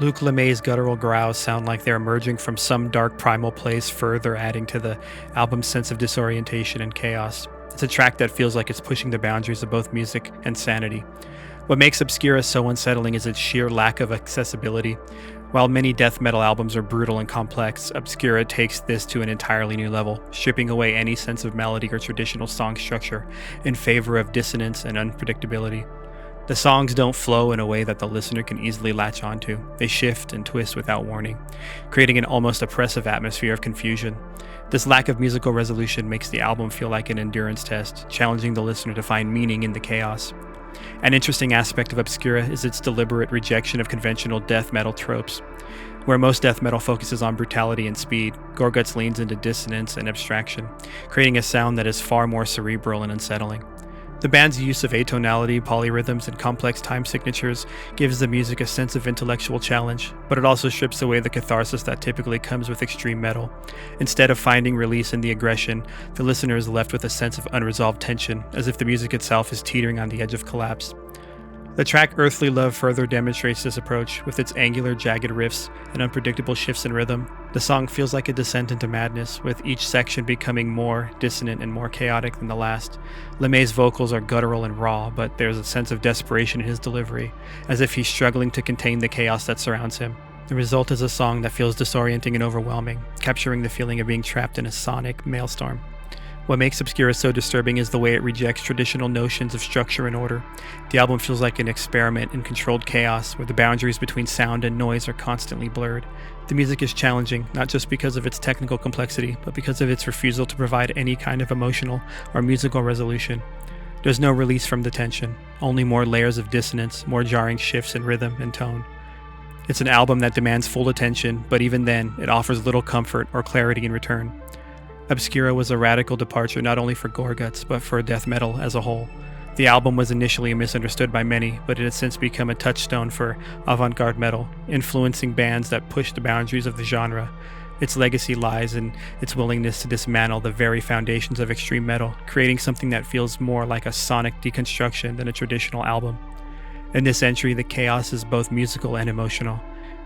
Luc Lemay's guttural growls sound like they're emerging from some dark primal place, further adding to the album's sense of disorientation and chaos. It's a track that feels like it's pushing the boundaries of both music and sanity. What makes Obscura so unsettling is its sheer lack of accessibility. While many death metal albums are brutal and complex, Obscura takes this to an entirely new level, stripping away any sense of melody or traditional song structure in favor of dissonance and unpredictability. The songs don't flow in a way that the listener can easily latch onto. They shift and twist without warning, creating an almost oppressive atmosphere of confusion. This lack of musical resolution makes the album feel like an endurance test, challenging the listener to find meaning in the chaos. An interesting aspect of Obscura is its deliberate rejection of conventional death metal tropes. Where most death metal focuses on brutality and speed, Gorguts leans into dissonance and abstraction, creating a sound that is far more cerebral and unsettling. The band's use of atonality, polyrhythms, and complex time signatures gives the music a sense of intellectual challenge, but it also strips away the catharsis that typically comes with extreme metal. Instead of finding release in the aggression, the listener is left with a sense of unresolved tension, as if the music itself is teetering on the edge of collapse. The track Earthly Love further demonstrates this approach, with its angular, jagged riffs and unpredictable shifts in rhythm. The song feels like a descent into madness, with each section becoming more dissonant and more chaotic than the last. LeMay's vocals are guttural and raw, but there's a sense of desperation in his delivery, as if he's struggling to contain the chaos that surrounds him. The result is a song that feels disorienting and overwhelming, capturing the feeling of being trapped in a sonic maelstrom. What makes Obscura so disturbing is the way it rejects traditional notions of structure and order. The album feels like an experiment in controlled chaos, where the boundaries between sound and noise are constantly blurred. The music is challenging, not just because of its technical complexity, but because of its refusal to provide any kind of emotional or musical resolution. There's no release from the tension, only more layers of dissonance, more jarring shifts in rhythm and tone. It's an album that demands full attention, but even then, it offers little comfort or clarity in return. Obscura was a radical departure not only for Gorguts, but for death metal as a whole. The album was initially misunderstood by many, but it has since become a touchstone for avant-garde metal, influencing bands that push the boundaries of the genre. Its legacy lies in its willingness to dismantle the very foundations of extreme metal, creating something that feels more like a sonic deconstruction than a traditional album. In this entry, the chaos is both musical and emotional.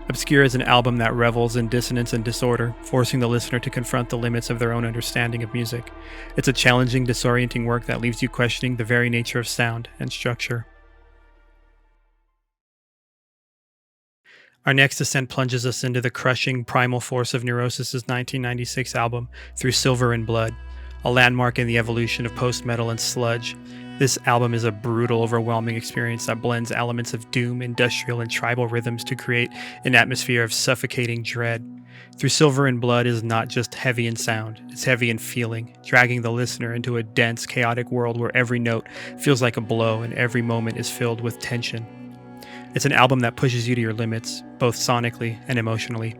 Obscura is an album that revels in dissonance and disorder, forcing the listener to confront the limits of their own understanding of music. It's a challenging, disorienting work that leaves you questioning the very nature of sound and structure. Our next ascent plunges us into the crushing primal force of Neurosis' 1996 album, Through Silver and Blood, a landmark in the evolution of post-metal and sludge. This album is a brutal, overwhelming experience that blends elements of doom, industrial, and tribal rhythms to create an atmosphere of suffocating dread. Through Silver and Blood is not just heavy in sound, it's heavy in feeling, dragging the listener into a dense, chaotic world where every note feels like a blow and every moment is filled with tension. It's an album that pushes you to your limits, both sonically and emotionally.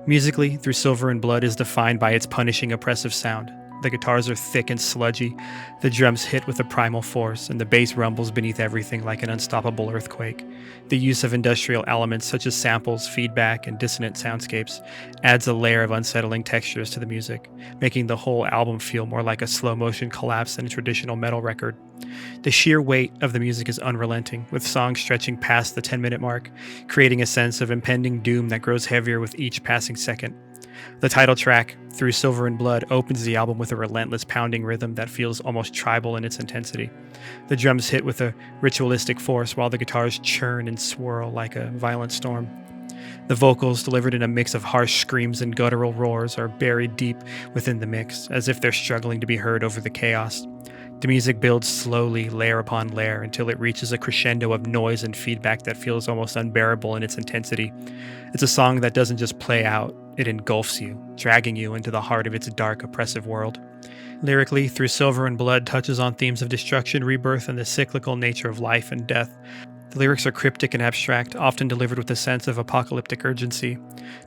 Musically, Through Silver and Blood is defined by its punishing, oppressive sound. The guitars are thick and sludgy, the drums hit with a primal force, and the bass rumbles beneath everything like an unstoppable earthquake. The use of industrial elements such as samples, feedback, and dissonant soundscapes adds a layer of unsettling textures to the music, making the whole album feel more like a slow-motion collapse than a traditional metal record. The sheer weight of the music is unrelenting, with songs stretching past the 10-minute mark, creating a sense of impending doom that grows heavier with each passing second. The title track, Through Silver and Blood, opens the album with a relentless pounding rhythm that feels almost tribal in its intensity. The drums hit with a ritualistic force while the guitars churn and swirl like a violent storm. The vocals, delivered in a mix of harsh screams and guttural roars, are buried deep within the mix, as if they're struggling to be heard over the chaos. The music builds slowly, layer upon layer, until it reaches a crescendo of noise and feedback that feels almost unbearable in its intensity. It's a song that doesn't just play out, it engulfs you, dragging you into the heart of its dark, oppressive world. Lyrically, Through Silver and Blood touches on themes of destruction, rebirth, and the cyclical nature of life and death. The lyrics are cryptic and abstract, often delivered with a sense of apocalyptic urgency.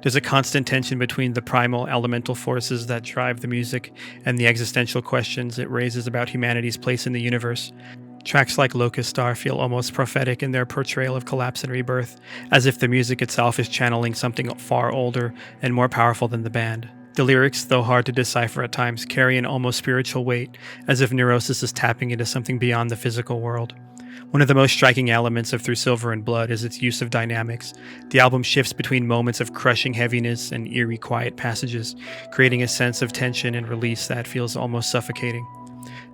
There's a constant tension between the primal, elemental forces that drive the music and the existential questions it raises about humanity's place in the universe. Tracks like Locust feel almost prophetic in their portrayal of collapse and rebirth, as if the music itself is channeling something far older and more powerful than the band. The lyrics, though hard to decipher at times, carry an almost spiritual weight, as if Neurosis is tapping into something beyond the physical world. One of the most striking elements of Through Silver and Blood is its use of dynamics. The album shifts between moments of crushing heaviness and eerie quiet passages, creating a sense of tension and release that feels almost suffocating.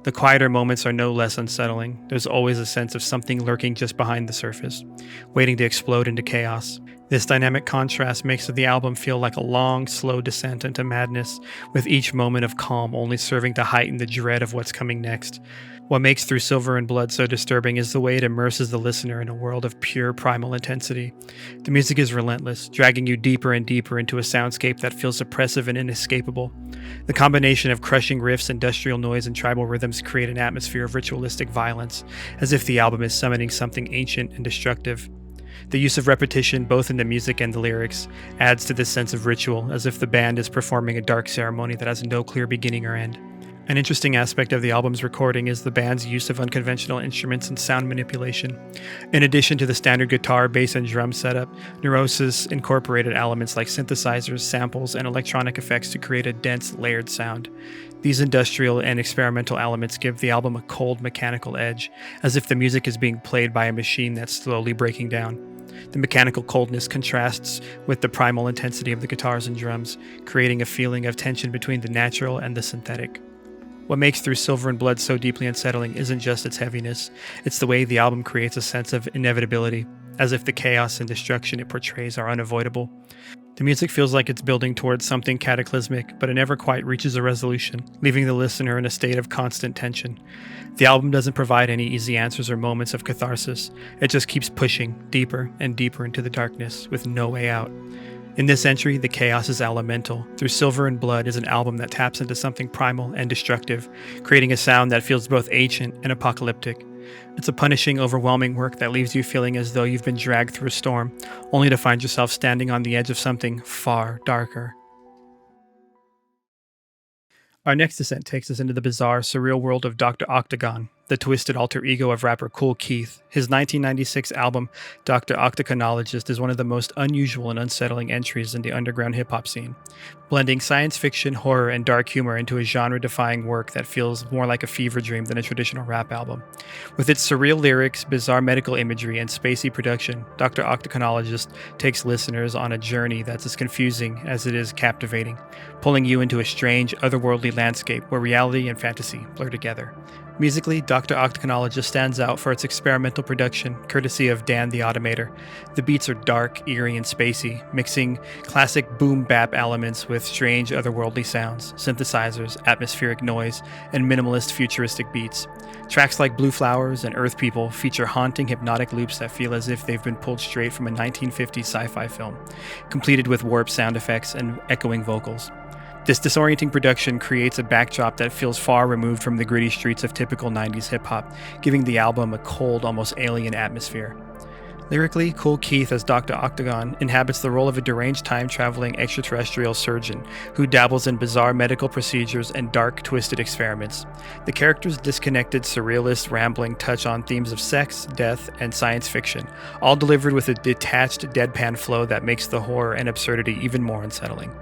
The quieter moments are no less unsettling. There's always a sense of something lurking just behind the surface, waiting to explode into chaos. This dynamic contrast makes the album feel like a long, slow descent into madness, with each moment of calm only serving to heighten the dread of what's coming next. What makes Through Silver and Blood so disturbing is the way it immerses the listener in a world of pure primal intensity. The music is relentless, dragging you deeper and deeper into a soundscape that feels oppressive and inescapable. The combination of crushing riffs, industrial noise, and tribal rhythms create an atmosphere of ritualistic violence, as if the album is summoning something ancient and destructive. The use of repetition, both in the music and the lyrics, adds to this sense of ritual, as if the band is performing a dark ceremony that has no clear beginning or end. An interesting aspect of the album's recording is the band's use of unconventional instruments and sound manipulation. In addition to the standard guitar, bass, and drum setup, Neurosis incorporated elements like synthesizers, samples, and electronic effects to create a dense, layered sound. These industrial and experimental elements give the album a cold, mechanical edge, as if the music is being played by a machine that's slowly breaking down. The mechanical coldness contrasts with the primal intensity of the guitars and drums, creating a feeling of tension between the natural and the synthetic. What makes Through Silver and Blood so deeply unsettling isn't just its heaviness, it's the way the album creates a sense of inevitability, as if the chaos and destruction it portrays are unavoidable. The music feels like it's building towards something cataclysmic, but it never quite reaches a resolution, leaving the listener in a state of constant tension. The album doesn't provide any easy answers or moments of catharsis, it just keeps pushing deeper and deeper into the darkness with no way out. In this entry, the chaos is elemental. Through Silver and Blood is an album that taps into something primal and destructive, creating a sound that feels both ancient and apocalyptic. It's a punishing, overwhelming work that leaves you feeling as though you've been dragged through a storm, only to find yourself standing on the edge of something far darker. Our next descent takes us into the bizarre, surreal world of Dr. Octagon, the twisted alter ego of rapper Kool Keith. His 1996 album, Dr. Octagonecologyst, is one of the most unusual and unsettling entries in the underground hip-hop scene, blending science fiction, horror, and dark humor into a genre-defying work that feels more like a fever dream than a traditional rap album. With its surreal lyrics, bizarre medical imagery, and spacey production, Dr. Octagonecologyst takes listeners on a journey that's as confusing as it is captivating, pulling you into a strange, otherworldly landscape where reality and fantasy blur together. Musically, Dr. Octagonecologyst stands out for its experimental production, courtesy of Dan the Automator. The beats are dark, eerie, and spacey, mixing classic boom-bap elements with strange, otherworldly sounds, synthesizers, atmospheric noise, and minimalist futuristic beats. Tracks like Blue Flowers and Earth People feature haunting, hypnotic loops that feel as if they've been pulled straight from a 1950s sci-fi film, completed with warped sound effects and echoing vocals. This disorienting production creates a backdrop that feels far removed from the gritty streets of typical 90s hip-hop, giving the album a cold, almost alien atmosphere. Lyrically, Kool Keith as Dr. Octagon inhabits the role of a deranged time-traveling extraterrestrial surgeon who dabbles in bizarre medical procedures and dark, twisted experiments. The character's disconnected, surrealist, rambling touch on themes of sex, death, and science fiction, all delivered with a detached, deadpan flow that makes the horror and absurdity even more unsettling.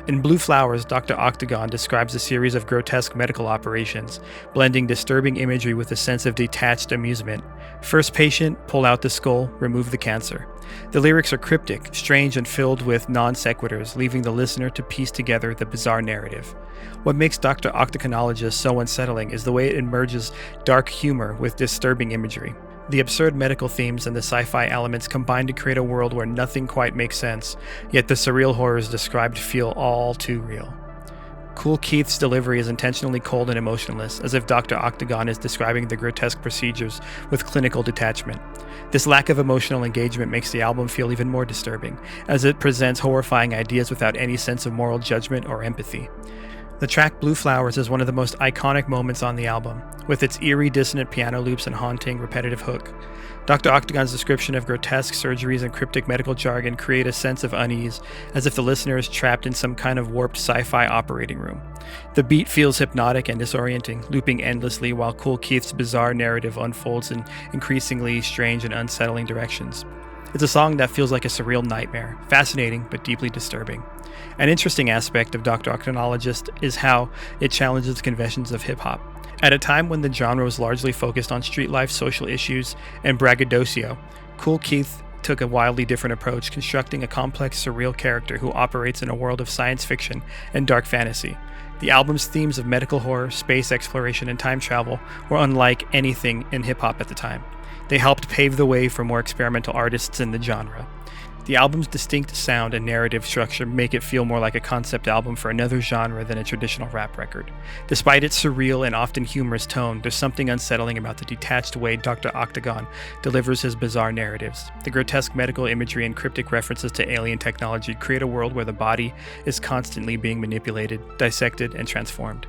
In Blue Flowers, Dr. Octagon describes a series of grotesque medical operations, blending disturbing imagery with a sense of detached amusement. First patient, pull out the skull, remove the cancer. The lyrics are cryptic, strange, and filled with non-sequiturs, leaving the listener to piece together the bizarre narrative. What makes Dr. Octagonecologyst so unsettling is the way it merges dark humor with disturbing imagery. The absurd medical themes and the sci-fi elements combine to create a world where nothing quite makes sense, yet the surreal horrors described feel all too real. Kool Keith's delivery is intentionally cold and emotionless, as if Dr. Octagon is describing the grotesque procedures with clinical detachment. This lack of emotional engagement makes the album feel even more disturbing, as it presents horrifying ideas without any sense of moral judgment or empathy. The track Blue Flowers is one of the most iconic moments on the album, with its eerie, dissonant piano loops and haunting, repetitive hook. Dr. Octagon's description of grotesque surgeries and cryptic medical jargon create a sense of unease, as if the listener is trapped in some kind of warped sci-fi operating room. The beat feels hypnotic and disorienting, looping endlessly while Kool Keith's bizarre narrative unfolds in increasingly strange and unsettling directions. It's a song that feels like a surreal nightmare, fascinating but deeply disturbing. An interesting aspect of Dr. Octagonecologyst is how it challenges the conventions of hip-hop. At a time when the genre was largely focused on street life, social issues, and braggadocio, Kool Keith took a wildly different approach, constructing a complex, surreal character who operates in a world of science fiction and dark fantasy. The album's themes of medical horror, space exploration, and time travel were unlike anything in hip-hop at the time. They helped pave the way for more experimental artists in the genre. The album's distinct sound and narrative structure make it feel more like a concept album for another genre than a traditional rap record. Despite its surreal and often humorous tone, there's something unsettling about the detached way Dr. Octagon delivers his bizarre narratives. The grotesque medical imagery and cryptic references to alien technology create a world where the body is constantly being manipulated, dissected, and transformed.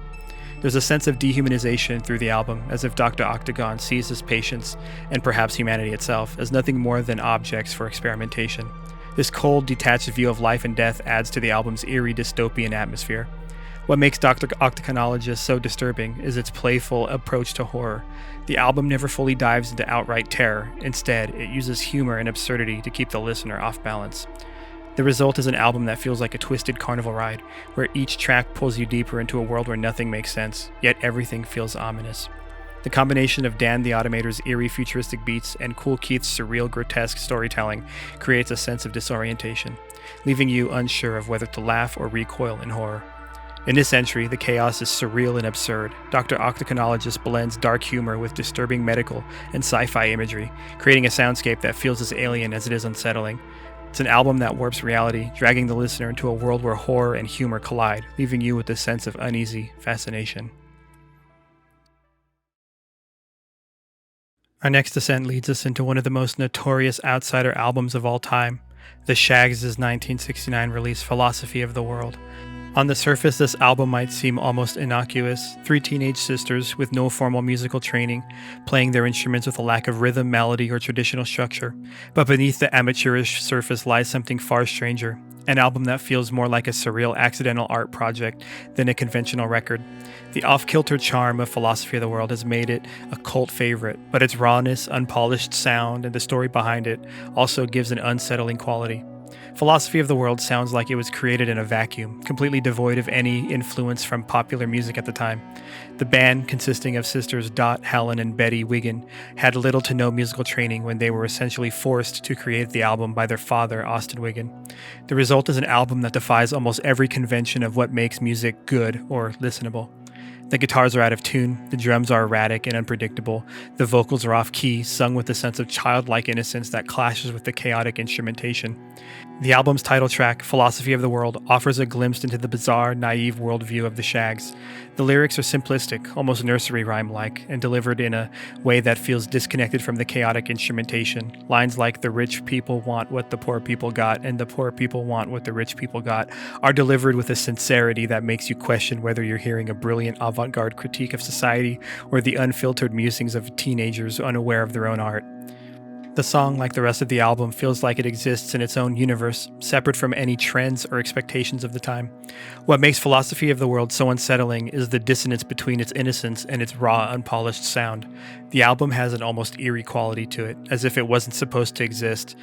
There's a sense of dehumanization through the album, as if Dr. Octagon sees his patients, and perhaps humanity itself, as nothing more than objects for experimentation. This cold, detached view of life and death adds to the album's eerie dystopian atmosphere. What makes Dr. Octagonecologyst so disturbing is its playful approach to horror. The album never fully dives into outright terror. Instead, it uses humor and absurdity to keep the listener off balance. The result is an album that feels like a twisted carnival ride, where each track pulls you deeper into a world where nothing makes sense, yet everything feels ominous. The combination of Dan the Automator's eerie futuristic beats and Kool Keith's surreal grotesque storytelling creates a sense of disorientation, leaving you unsure of whether to laugh or recoil in horror. In this entry, the chaos is surreal and absurd. Dr. Octagonecologyst blends dark humor with disturbing medical and sci-fi imagery, creating a soundscape that feels as alien as it is unsettling. It's an album that warps reality, dragging the listener into a world where horror and humor collide, leaving you with a sense of uneasy fascination. Our next descent leads us into one of the most notorious outsider albums of all time, the Shaggs' 1969 release Philosophy of the World. On the surface, this album might seem almost innocuous. Three teenage sisters with no formal musical training, playing their instruments with a lack of rhythm, melody, or traditional structure. But beneath the amateurish surface lies something far stranger, an album that feels more like a surreal accidental art project than a conventional record. The off-kilter charm of Philosophy of the World has made it a cult favorite, but its rawness, unpolished sound, and the story behind it also gives an unsettling quality. Philosophy of the World sounds like it was created in a vacuum, completely devoid of any influence from popular music at the time. The band, consisting of sisters Dot, Helen, and Betty Wiggin, had little to no musical training when they were essentially forced to create the album by their father, Austin Wiggin. The result is an album that defies almost every convention of what makes music good or listenable. The guitars are out of tune, the drums are erratic and unpredictable, the vocals are off-key, sung with a sense of childlike innocence that clashes with the chaotic instrumentation. The album's title track, Philosophy of the World, offers a glimpse into the bizarre, naive worldview of the Shaggs. The lyrics are simplistic, almost nursery rhyme-like, and delivered in a way that feels disconnected from the chaotic instrumentation. Lines like "the rich people want what the poor people got, and the poor people want what the rich people got" are delivered with a sincerity that makes you question whether you're hearing a brilliant avant-garde critique of society or the unfiltered musings of teenagers unaware of their own art. The song, like the rest of the album, feels like it exists in its own universe, separate from any trends or expectations of the time. What makes Philosophy of the World so unsettling is the dissonance between its innocence and its raw, unpolished sound. The album has an almost eerie quality to it, as if it wasn't supposed to exist.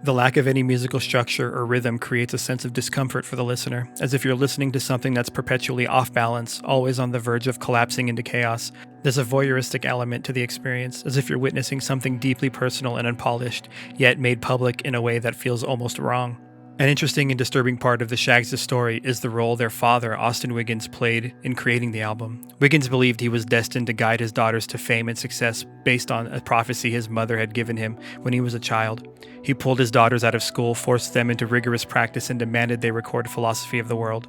The lack of any musical structure or rhythm creates a sense of discomfort for the listener, as if you're listening to something that's perpetually off balance, always on the verge of collapsing into chaos. There's a voyeuristic element to the experience, as if you're witnessing something deeply personal and unpolished, yet made public in a way that feels almost wrong. An interesting and disturbing part of the Shaggs' story is the role their father, Austin Wiggins, played in creating the album. Wiggins believed he was destined to guide his daughters to fame and success based on a prophecy his mother had given him when he was a child. He pulled his daughters out of school, forced them into rigorous practice, and demanded they record Philosophy of the World.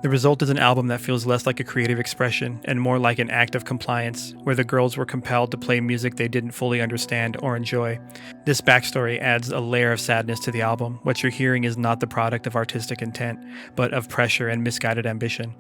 The result is an album that feels less like a creative expression and more like an act of compliance, where the girls were compelled to play music they didn't fully understand or enjoy. This backstory adds a layer of sadness to the album. What you're hearing is not the product of artistic intent, but of pressure and misguided ambition.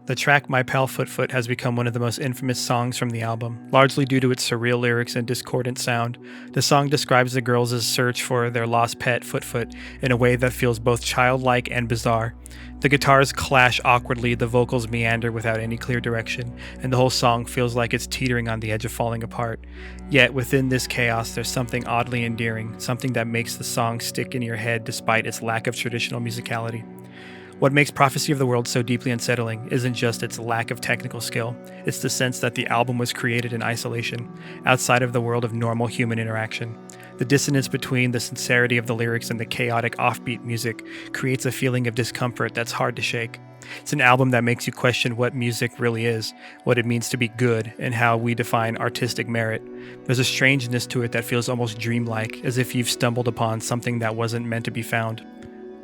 The track My Pal Foot Foot has become one of the most infamous songs from the album, largely due to its surreal lyrics and discordant sound. The song describes the girls' search for their lost pet, Foot Foot, in a way that feels both childlike and bizarre. The guitars clash awkwardly, the vocals meander without any clear direction, and the whole song feels like it's teetering on the edge of falling apart. Yet within this chaos, there's something oddly endearing, something that makes the song stick in your head despite its lack of traditional musicality. What makes Prophecy of the World so deeply unsettling isn't just its lack of technical skill, it's the sense that the album was created in isolation, outside of the world of normal human interaction. The dissonance between the sincerity of the lyrics and the chaotic offbeat music creates a feeling of discomfort that's hard to shake. It's an album that makes you question what music really is, what it means to be good, and how we define artistic merit. There's a strangeness to it that feels almost dreamlike, as if you've stumbled upon something that wasn't meant to be found.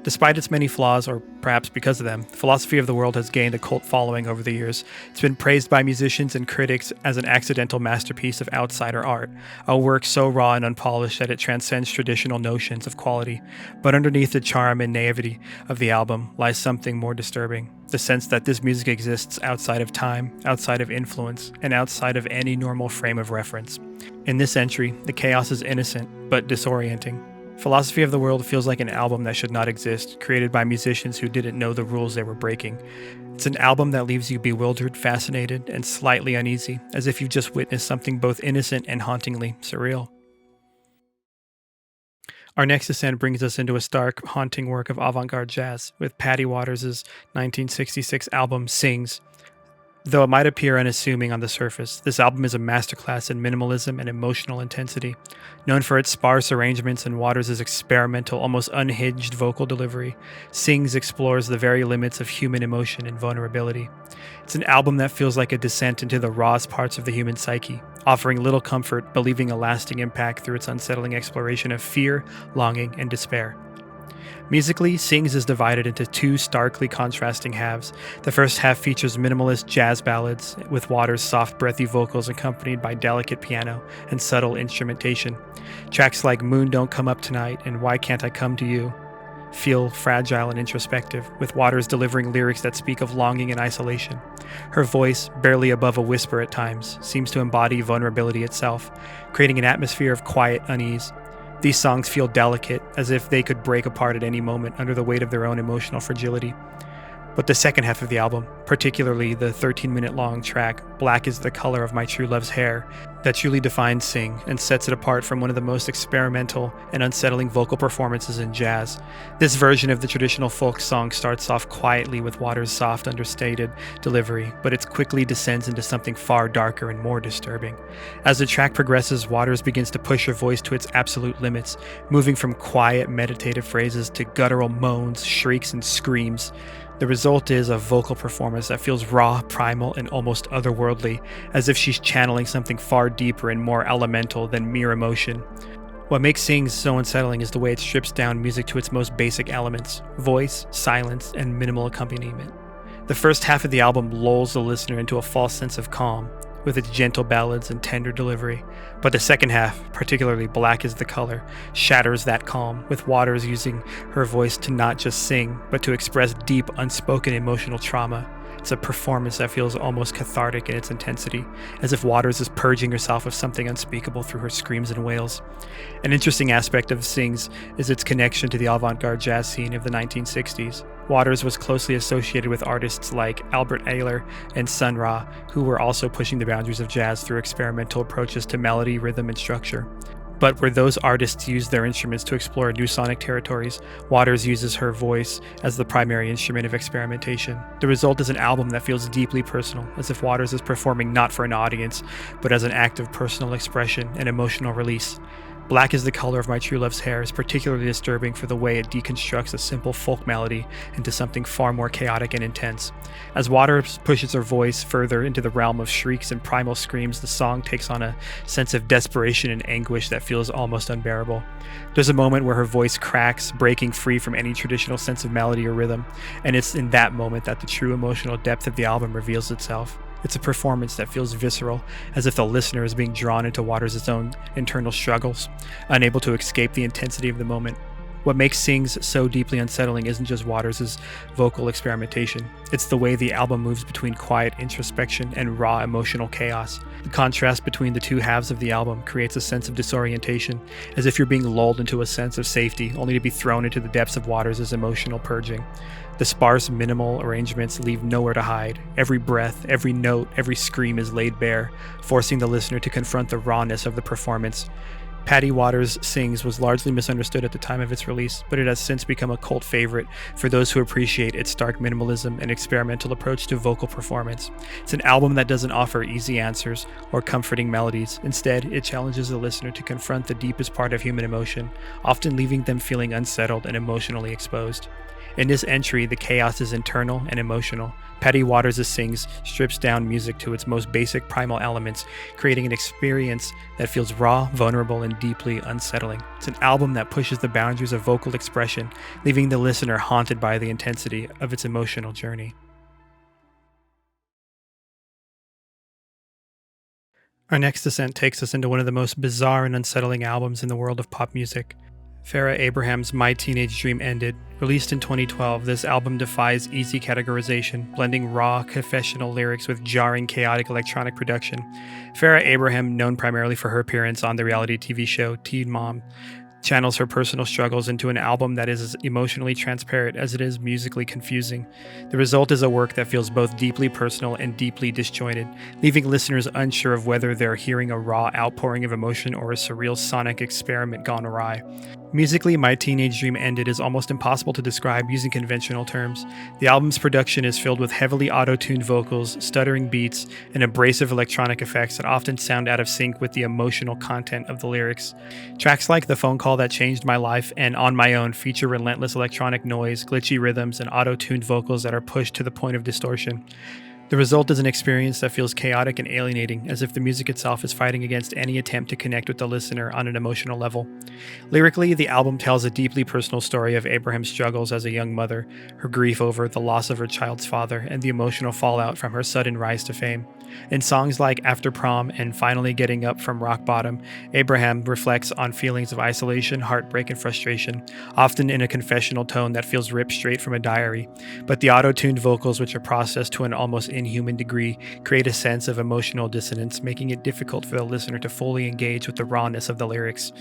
Despite its many flaws, or perhaps because of them, Philosophy of the World has gained a cult following over the years. It's been praised by musicians and critics as an accidental masterpiece of outsider art, a work so raw and unpolished that it transcends traditional notions of quality. But underneath the charm and naivety of the album lies something more disturbing, the sense that this music exists outside of time, outside of influence, and outside of any normal frame of reference. In this entry, the chaos is innocent, but disorienting. Philosophy of the World feels like an album that should not exist, created by musicians who didn't know the rules they were breaking. It's an album that leaves you bewildered, fascinated, and slightly uneasy, as if you've just witnessed something both innocent and hauntingly surreal. Our next ascent brings us into a stark, haunting work of avant-garde jazz, with Patty Waters' 1966 album Sings. Though it might appear unassuming on the surface, this album is a masterclass in minimalism and emotional intensity. Known for its sparse arrangements and Waters' experimental, almost unhinged vocal delivery, Sings explores the very limits of human emotion and vulnerability. It's an album that feels like a descent into the rawest parts of the human psyche, offering little comfort but leaving a lasting impact through its unsettling exploration of fear, longing, and despair. Musically, Sings is divided into two starkly contrasting halves. The first half features minimalist jazz ballads, with Waters' soft, breathy vocals accompanied by delicate piano and subtle instrumentation. Tracks like Moon Don't Come Up Tonight and Why Can't I Come to You feel fragile and introspective, with Waters delivering lyrics that speak of longing and isolation. Her voice, barely above a whisper at times, seems to embody vulnerability itself, creating an atmosphere of quiet unease. These songs feel delicate, as if they could break apart at any moment under the weight of their own emotional fragility. But the second half of the album, particularly the 13-minute-long track, Black is the Color of My True Love's Hair, that truly defines Sing and sets it apart from one of the most experimental and unsettling vocal performances in jazz. This version of the traditional folk song starts off quietly with Waters' soft, understated delivery, but it quickly descends into something far darker and more disturbing. As the track progresses, Waters begins to push her voice to its absolute limits, moving from quiet, meditative phrases to guttural moans, shrieks, and screams. The result is a vocal performance that feels raw, primal, and almost otherworldly, as if she's channeling something far deeper and more elemental than mere emotion. What makes Sings so unsettling is the way it strips down music to its most basic elements: voice, silence, and minimal accompaniment. The first half of the album lulls the listener into a false sense of calm, with its gentle ballads and tender delivery. But the second half, particularly Black is the Color, shatters that calm, with Waters using her voice to not just sing, but to express deep, unspoken emotional trauma. It's a performance that feels almost cathartic in its intensity, as if Waters is purging herself of something unspeakable through her screams and wails. An interesting aspect of Sings is its connection to the avant-garde jazz scene of the 1960s. Waters was closely associated with artists like Albert Ayler and Sun Ra, who were also pushing the boundaries of jazz through experimental approaches to melody, rhythm, and structure. But where those artists used their instruments to explore new sonic territories, Waters uses her voice as the primary instrument of experimentation. The result is an album that feels deeply personal, as if Waters is performing not for an audience, but as an act of personal expression and emotional release. Black is the Color of My True Love's Hair is particularly disturbing for the way it deconstructs a simple folk melody into something far more chaotic and intense. As Waters pushes her voice further into the realm of shrieks and primal screams, the song takes on a sense of desperation and anguish that feels almost unbearable. There's a moment where her voice cracks, breaking free from any traditional sense of melody or rhythm, and it's in that moment that the true emotional depth of the album reveals itself. It's a performance that feels visceral, as if the listener is being drawn into Waters' own internal struggles, unable to escape the intensity of the moment. What makes Sings so deeply unsettling isn't just Waters' vocal experimentation. It's the way the album moves between quiet introspection and raw emotional chaos. The contrast between the two halves of the album creates a sense of disorientation, as if you're being lulled into a sense of safety, only to be thrown into the depths of Waters' emotional purging. The sparse, minimal arrangements leave nowhere to hide. Every breath, every note, every scream is laid bare, forcing the listener to confront the rawness of the performance. Patty Waters' Sings was largely misunderstood at the time of its release, but it has since become a cult favorite for those who appreciate its stark minimalism and experimental approach to vocal performance. It's an album that doesn't offer easy answers or comforting melodies. Instead, it challenges the listener to confront the deepest part of human emotion, often leaving them feeling unsettled and emotionally exposed. In this entry, the chaos is internal and emotional. Patty Waters' Sings strips down music to its most basic primal elements, creating an experience that feels raw, vulnerable, and deeply unsettling. It's an album that pushes the boundaries of vocal expression, leaving the listener haunted by the intensity of its emotional journey. Our next descent takes us into one of the most bizarre and unsettling albums in the world of pop music. Farrah Abraham's My Teenage Dream Ended. Released in 2012, this album defies easy categorization, blending raw, confessional lyrics with jarring, chaotic electronic production. Farrah Abraham, known primarily for her appearance on the reality TV show Teen Mom, channels her personal struggles into an album that is as emotionally transparent as it is musically confusing. The result is a work that feels both deeply personal and deeply disjointed, leaving listeners unsure of whether they're hearing a raw outpouring of emotion or a surreal sonic experiment gone awry. Musically, My Teenage Dream Ended is almost impossible to describe using conventional terms. The album's production is filled with heavily auto-tuned vocals, stuttering beats, and abrasive electronic effects that often sound out of sync with the emotional content of the lyrics. Tracks like The Phone Call That Changed My Life and On My Own feature relentless electronic noise, glitchy rhythms, and auto-tuned vocals that are pushed to the point of distortion. The result is an experience that feels chaotic and alienating, as if the music itself is fighting against any attempt to connect with the listener on an emotional level. Lyrically, the album tells a deeply personal story of Abraham's struggles as a young mother, her grief over the loss of her child's father, and the emotional fallout from her sudden rise to fame. In songs like After Prom and Finally Getting Up from Rock Bottom, Abraham reflects on feelings of isolation, heartbreak, and frustration, often in a confessional tone that feels ripped straight from a diary. But the auto-tuned vocals, which are processed to an almost inhuman degree, create a sense of emotional dissonance, making it difficult for the listener to fully engage with the rawness of the lyrics.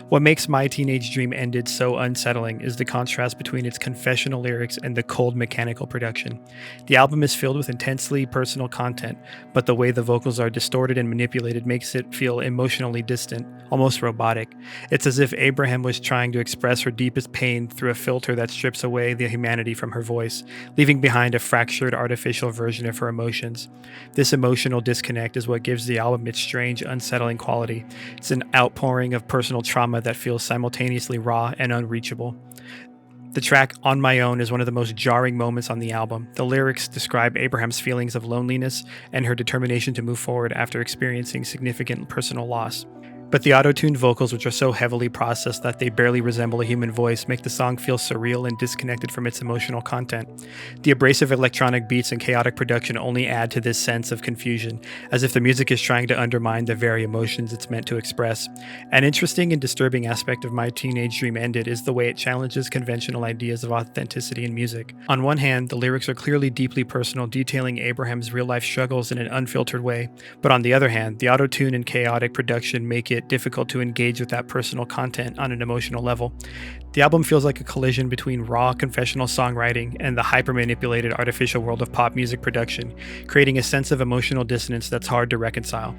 What makes My Teenage Dream Ended so unsettling is the contrast between its confessional lyrics and the cold mechanical production. The album is filled with intensely personal content, but the way the vocals are distorted and manipulated makes it feel emotionally distant, almost robotic. It's as if Abraham was trying to express her deepest pain through a filter that strips away the humanity from her voice, leaving behind a fractured artificial version of her emotions. This emotional disconnect is what gives the album its strange, unsettling quality. It's an outpouring of personal trauma that feels simultaneously raw and unreachable. The track On My Own is one of the most jarring moments on the album. The lyrics describe Abraham's feelings of loneliness and her determination to move forward after experiencing significant personal loss. But the auto-tuned vocals, which are so heavily processed that they barely resemble a human voice, make the song feel surreal and disconnected from its emotional content. The abrasive electronic beats and chaotic production only add to this sense of confusion, as if the music is trying to undermine the very emotions it's meant to express. An interesting and disturbing aspect of My Teenage Dream Ended is the way it challenges conventional ideas of authenticity in music. On one hand, the lyrics are clearly deeply personal, detailing Abraham's real-life struggles in an unfiltered way, but on the other hand, the auto-tune and chaotic production make it difficult to engage with that personal content on an emotional level. The album feels like a collision between raw confessional songwriting and the hyper-manipulated artificial world of pop music production, creating a sense of emotional dissonance that's hard to reconcile.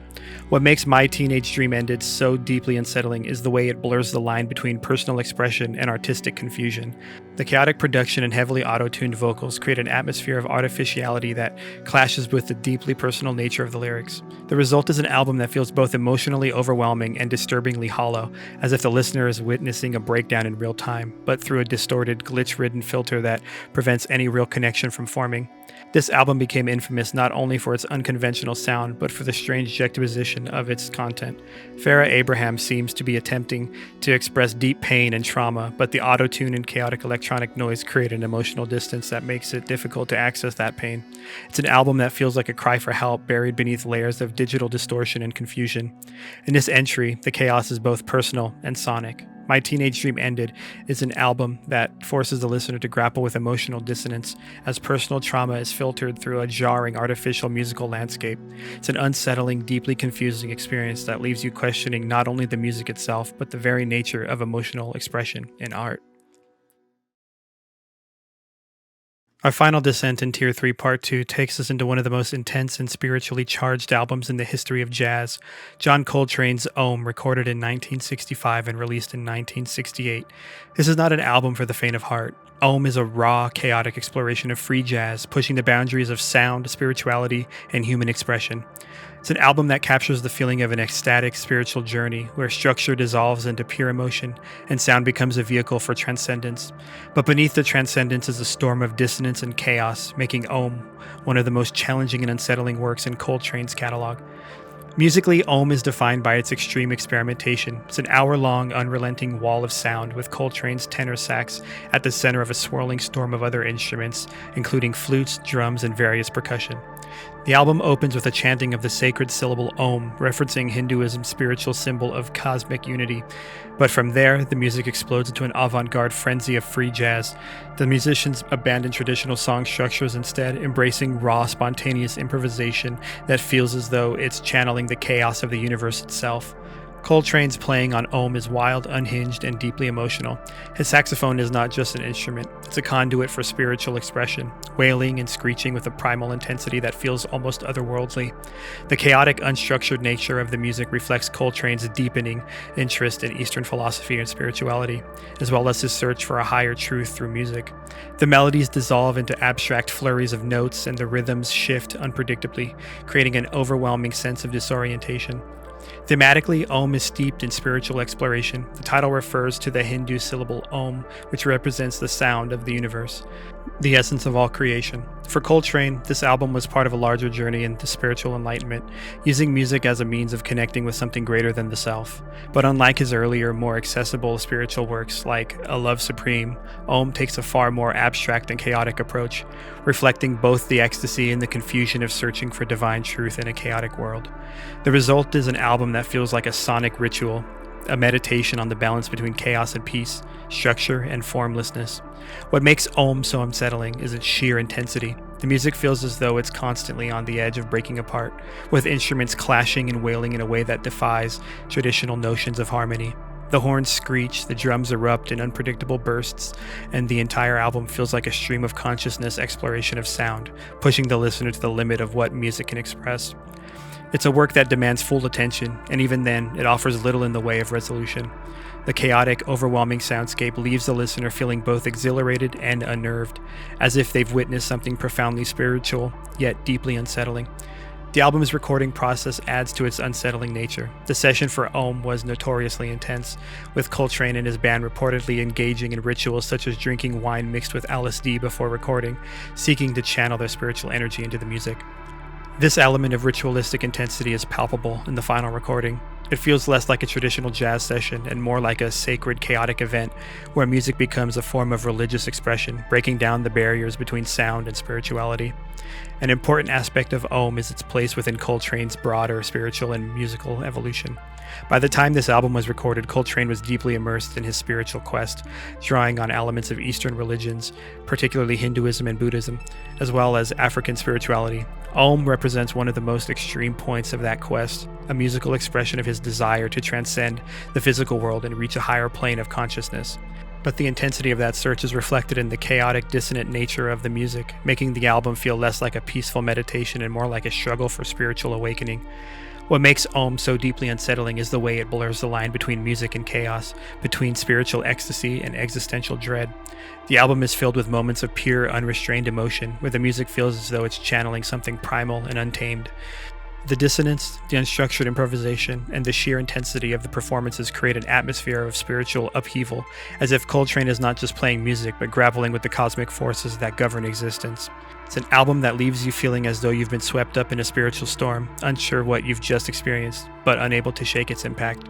What makes My Teenage Dream Ended so deeply unsettling is the way it blurs the line between personal expression and artistic confusion. The chaotic production and heavily auto-tuned vocals create an atmosphere of artificiality that clashes with the deeply personal nature of the lyrics. The result is an album that feels both emotionally overwhelming and disturbingly hollow, as if the listener is witnessing a breakdown in real time, but through a distorted, glitch-ridden filter that prevents any real connection from forming. This album became infamous not only for its unconventional sound, but for the strange juxtaposition of its content. Farrah Abraham seems to be attempting to express deep pain and trauma, but the auto-tune and chaotic electronic noise create an emotional distance that makes it difficult to access that pain. It's an album that feels like a cry for help buried beneath layers of digital distortion and confusion. In this entry, the chaos is both personal and sonic. My Teenage Dream Ended is an album that forces the listener to grapple with emotional dissonance as personal trauma is filtered through a jarring artificial musical landscape. It's an unsettling, deeply confusing experience that leaves you questioning not only the music itself, but the very nature of emotional expression in art. Our final descent in Tier 3 Part 2 takes us into one of the most intense and spiritually charged albums in the history of jazz, John Coltrane's Ohm, recorded in 1965 and released in 1968. This is not an album for the faint of heart. Ohm is a raw, chaotic exploration of free jazz, pushing the boundaries of sound, spirituality, and human expression. It's an album that captures the feeling of an ecstatic spiritual journey where structure dissolves into pure emotion and sound becomes a vehicle for transcendence. But beneath the transcendence is a storm of dissonance and chaos, making Ohm one of the most challenging and unsettling works in Coltrane's catalog. Musically, Ohm is defined by its extreme experimentation. It's an hour-long, unrelenting wall of sound with Coltrane's tenor sax at the center of a swirling storm of other instruments, including flutes, drums, and various percussion. The album opens with a chanting of the sacred syllable Om, referencing Hinduism's spiritual symbol of cosmic unity. But from there, the music explodes into an avant-garde frenzy of free jazz. The musicians abandon traditional song structures, instead embracing raw, spontaneous improvisation that feels as though it's channeling the chaos of the universe itself. Coltrane's playing on Ohm is wild, unhinged, and deeply emotional. His saxophone is not just an instrument, it's a conduit for spiritual expression, wailing and screeching with a primal intensity that feels almost otherworldly. The chaotic, unstructured nature of the music reflects Coltrane's deepening interest in Eastern philosophy and spirituality, as well as his search for a higher truth through music. The melodies dissolve into abstract flurries of notes, and the rhythms shift unpredictably, creating an overwhelming sense of disorientation. Thematically, Om is steeped in spiritual exploration. The title refers to the Hindu syllable Om, which represents the sound of the universe, the essence of all creation. For Coltrane, this album was part of a larger journey into spiritual enlightenment, using music as a means of connecting with something greater than the self. But unlike his earlier, more accessible spiritual works like A Love Supreme, Om takes a far more abstract and chaotic approach, reflecting both the ecstasy and the confusion of searching for divine truth in a chaotic world. The result is an album that feels like a sonic ritual, a meditation on the balance between chaos and peace, structure and formlessness. What makes Ohm so unsettling is its sheer intensity. The music feels as though it's constantly on the edge of breaking apart, with instruments clashing and wailing in a way that defies traditional notions of harmony. The horns screech, the drums erupt in unpredictable bursts, and the entire album feels like a stream of consciousness exploration of sound, pushing the listener to the limit of what music can express. It's a work that demands full attention, and even then, it offers little in the way of resolution. The chaotic, overwhelming soundscape leaves the listener feeling both exhilarated and unnerved, as if they've witnessed something profoundly spiritual, yet deeply unsettling. The album's recording process adds to its unsettling nature. The session for Ohm was notoriously intense, with Coltrane and his band reportedly engaging in rituals such as drinking wine mixed with LSD before recording, seeking to channel their spiritual energy into the music. This element of ritualistic intensity is palpable in the final recording. It feels less like a traditional jazz session and more like a sacred, chaotic event where music becomes a form of religious expression, breaking down the barriers between sound and spirituality. An important aspect of Ohm is its place within Coltrane's broader spiritual and musical evolution. By the time this album was recorded, Coltrane was deeply immersed in his spiritual quest, drawing on elements of Eastern religions, particularly Hinduism and Buddhism, as well as African spirituality. Ohm represents one of the most extreme points of that quest, a musical expression of his desire to transcend the physical world and reach a higher plane of consciousness. But the intensity of that search is reflected in the chaotic, dissonant nature of the music, making the album feel less like a peaceful meditation and more like a struggle for spiritual awakening. What makes Ohm so deeply unsettling is the way it blurs the line between music and chaos, between spiritual ecstasy and existential dread. The album is filled with moments of pure, unrestrained emotion, where the music feels as though it's channeling something primal and untamed. The dissonance, the unstructured improvisation, and the sheer intensity of the performances create an atmosphere of spiritual upheaval, as if Coltrane is not just playing music, but grappling with the cosmic forces that govern existence. It's an album that leaves you feeling as though you've been swept up in a spiritual storm, unsure what you've just experienced, but unable to shake its impact.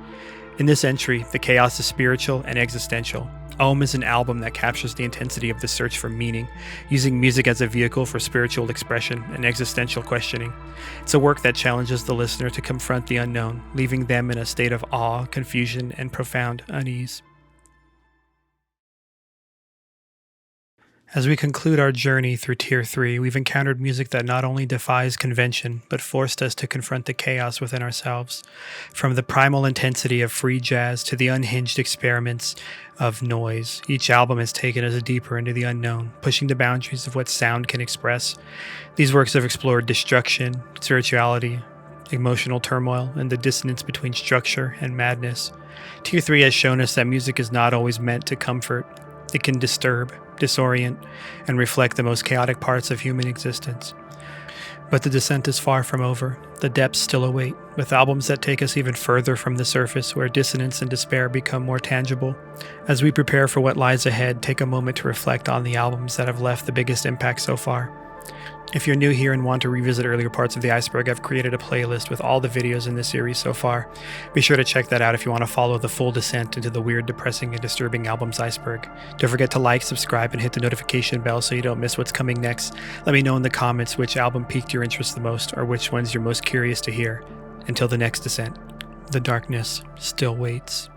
In this entry, the chaos is spiritual and existential. Ohm is an album that captures the intensity of the search for meaning, using music as a vehicle for spiritual expression and existential questioning. It's a work that challenges the listener to confront the unknown, leaving them in a state of awe, confusion, and profound unease. As we conclude our journey through Tier 3, we've encountered music that not only defies convention, but forced us to confront the chaos within ourselves. From the primal intensity of free jazz to the unhinged experiments of noise, each album has taken us deeper into the unknown, pushing the boundaries of what sound can express. These works have explored destruction, spirituality, emotional turmoil, and the dissonance between structure and madness. Tier 3 has shown us that music is not always meant to comfort. It can disturb, disorient, and reflect the most chaotic parts of human existence. But the descent is far from over. The depths still await, with albums that take us even further from the surface, where dissonance and despair become more tangible. As we prepare for what lies ahead, take a moment to reflect on the albums that have left the biggest impact so far. If you're new here and want to revisit earlier parts of the Iceberg, I've created a playlist with all the videos in this series so far. Be sure to check that out if you want to follow the full descent into the weird, depressing, and disturbing albums Iceberg. Don't forget to like, subscribe, and hit the notification bell so you don't miss what's coming next. Let me know in the comments which album piqued your interest the most, or which ones you're most curious to hear. Until the next descent, the darkness still waits.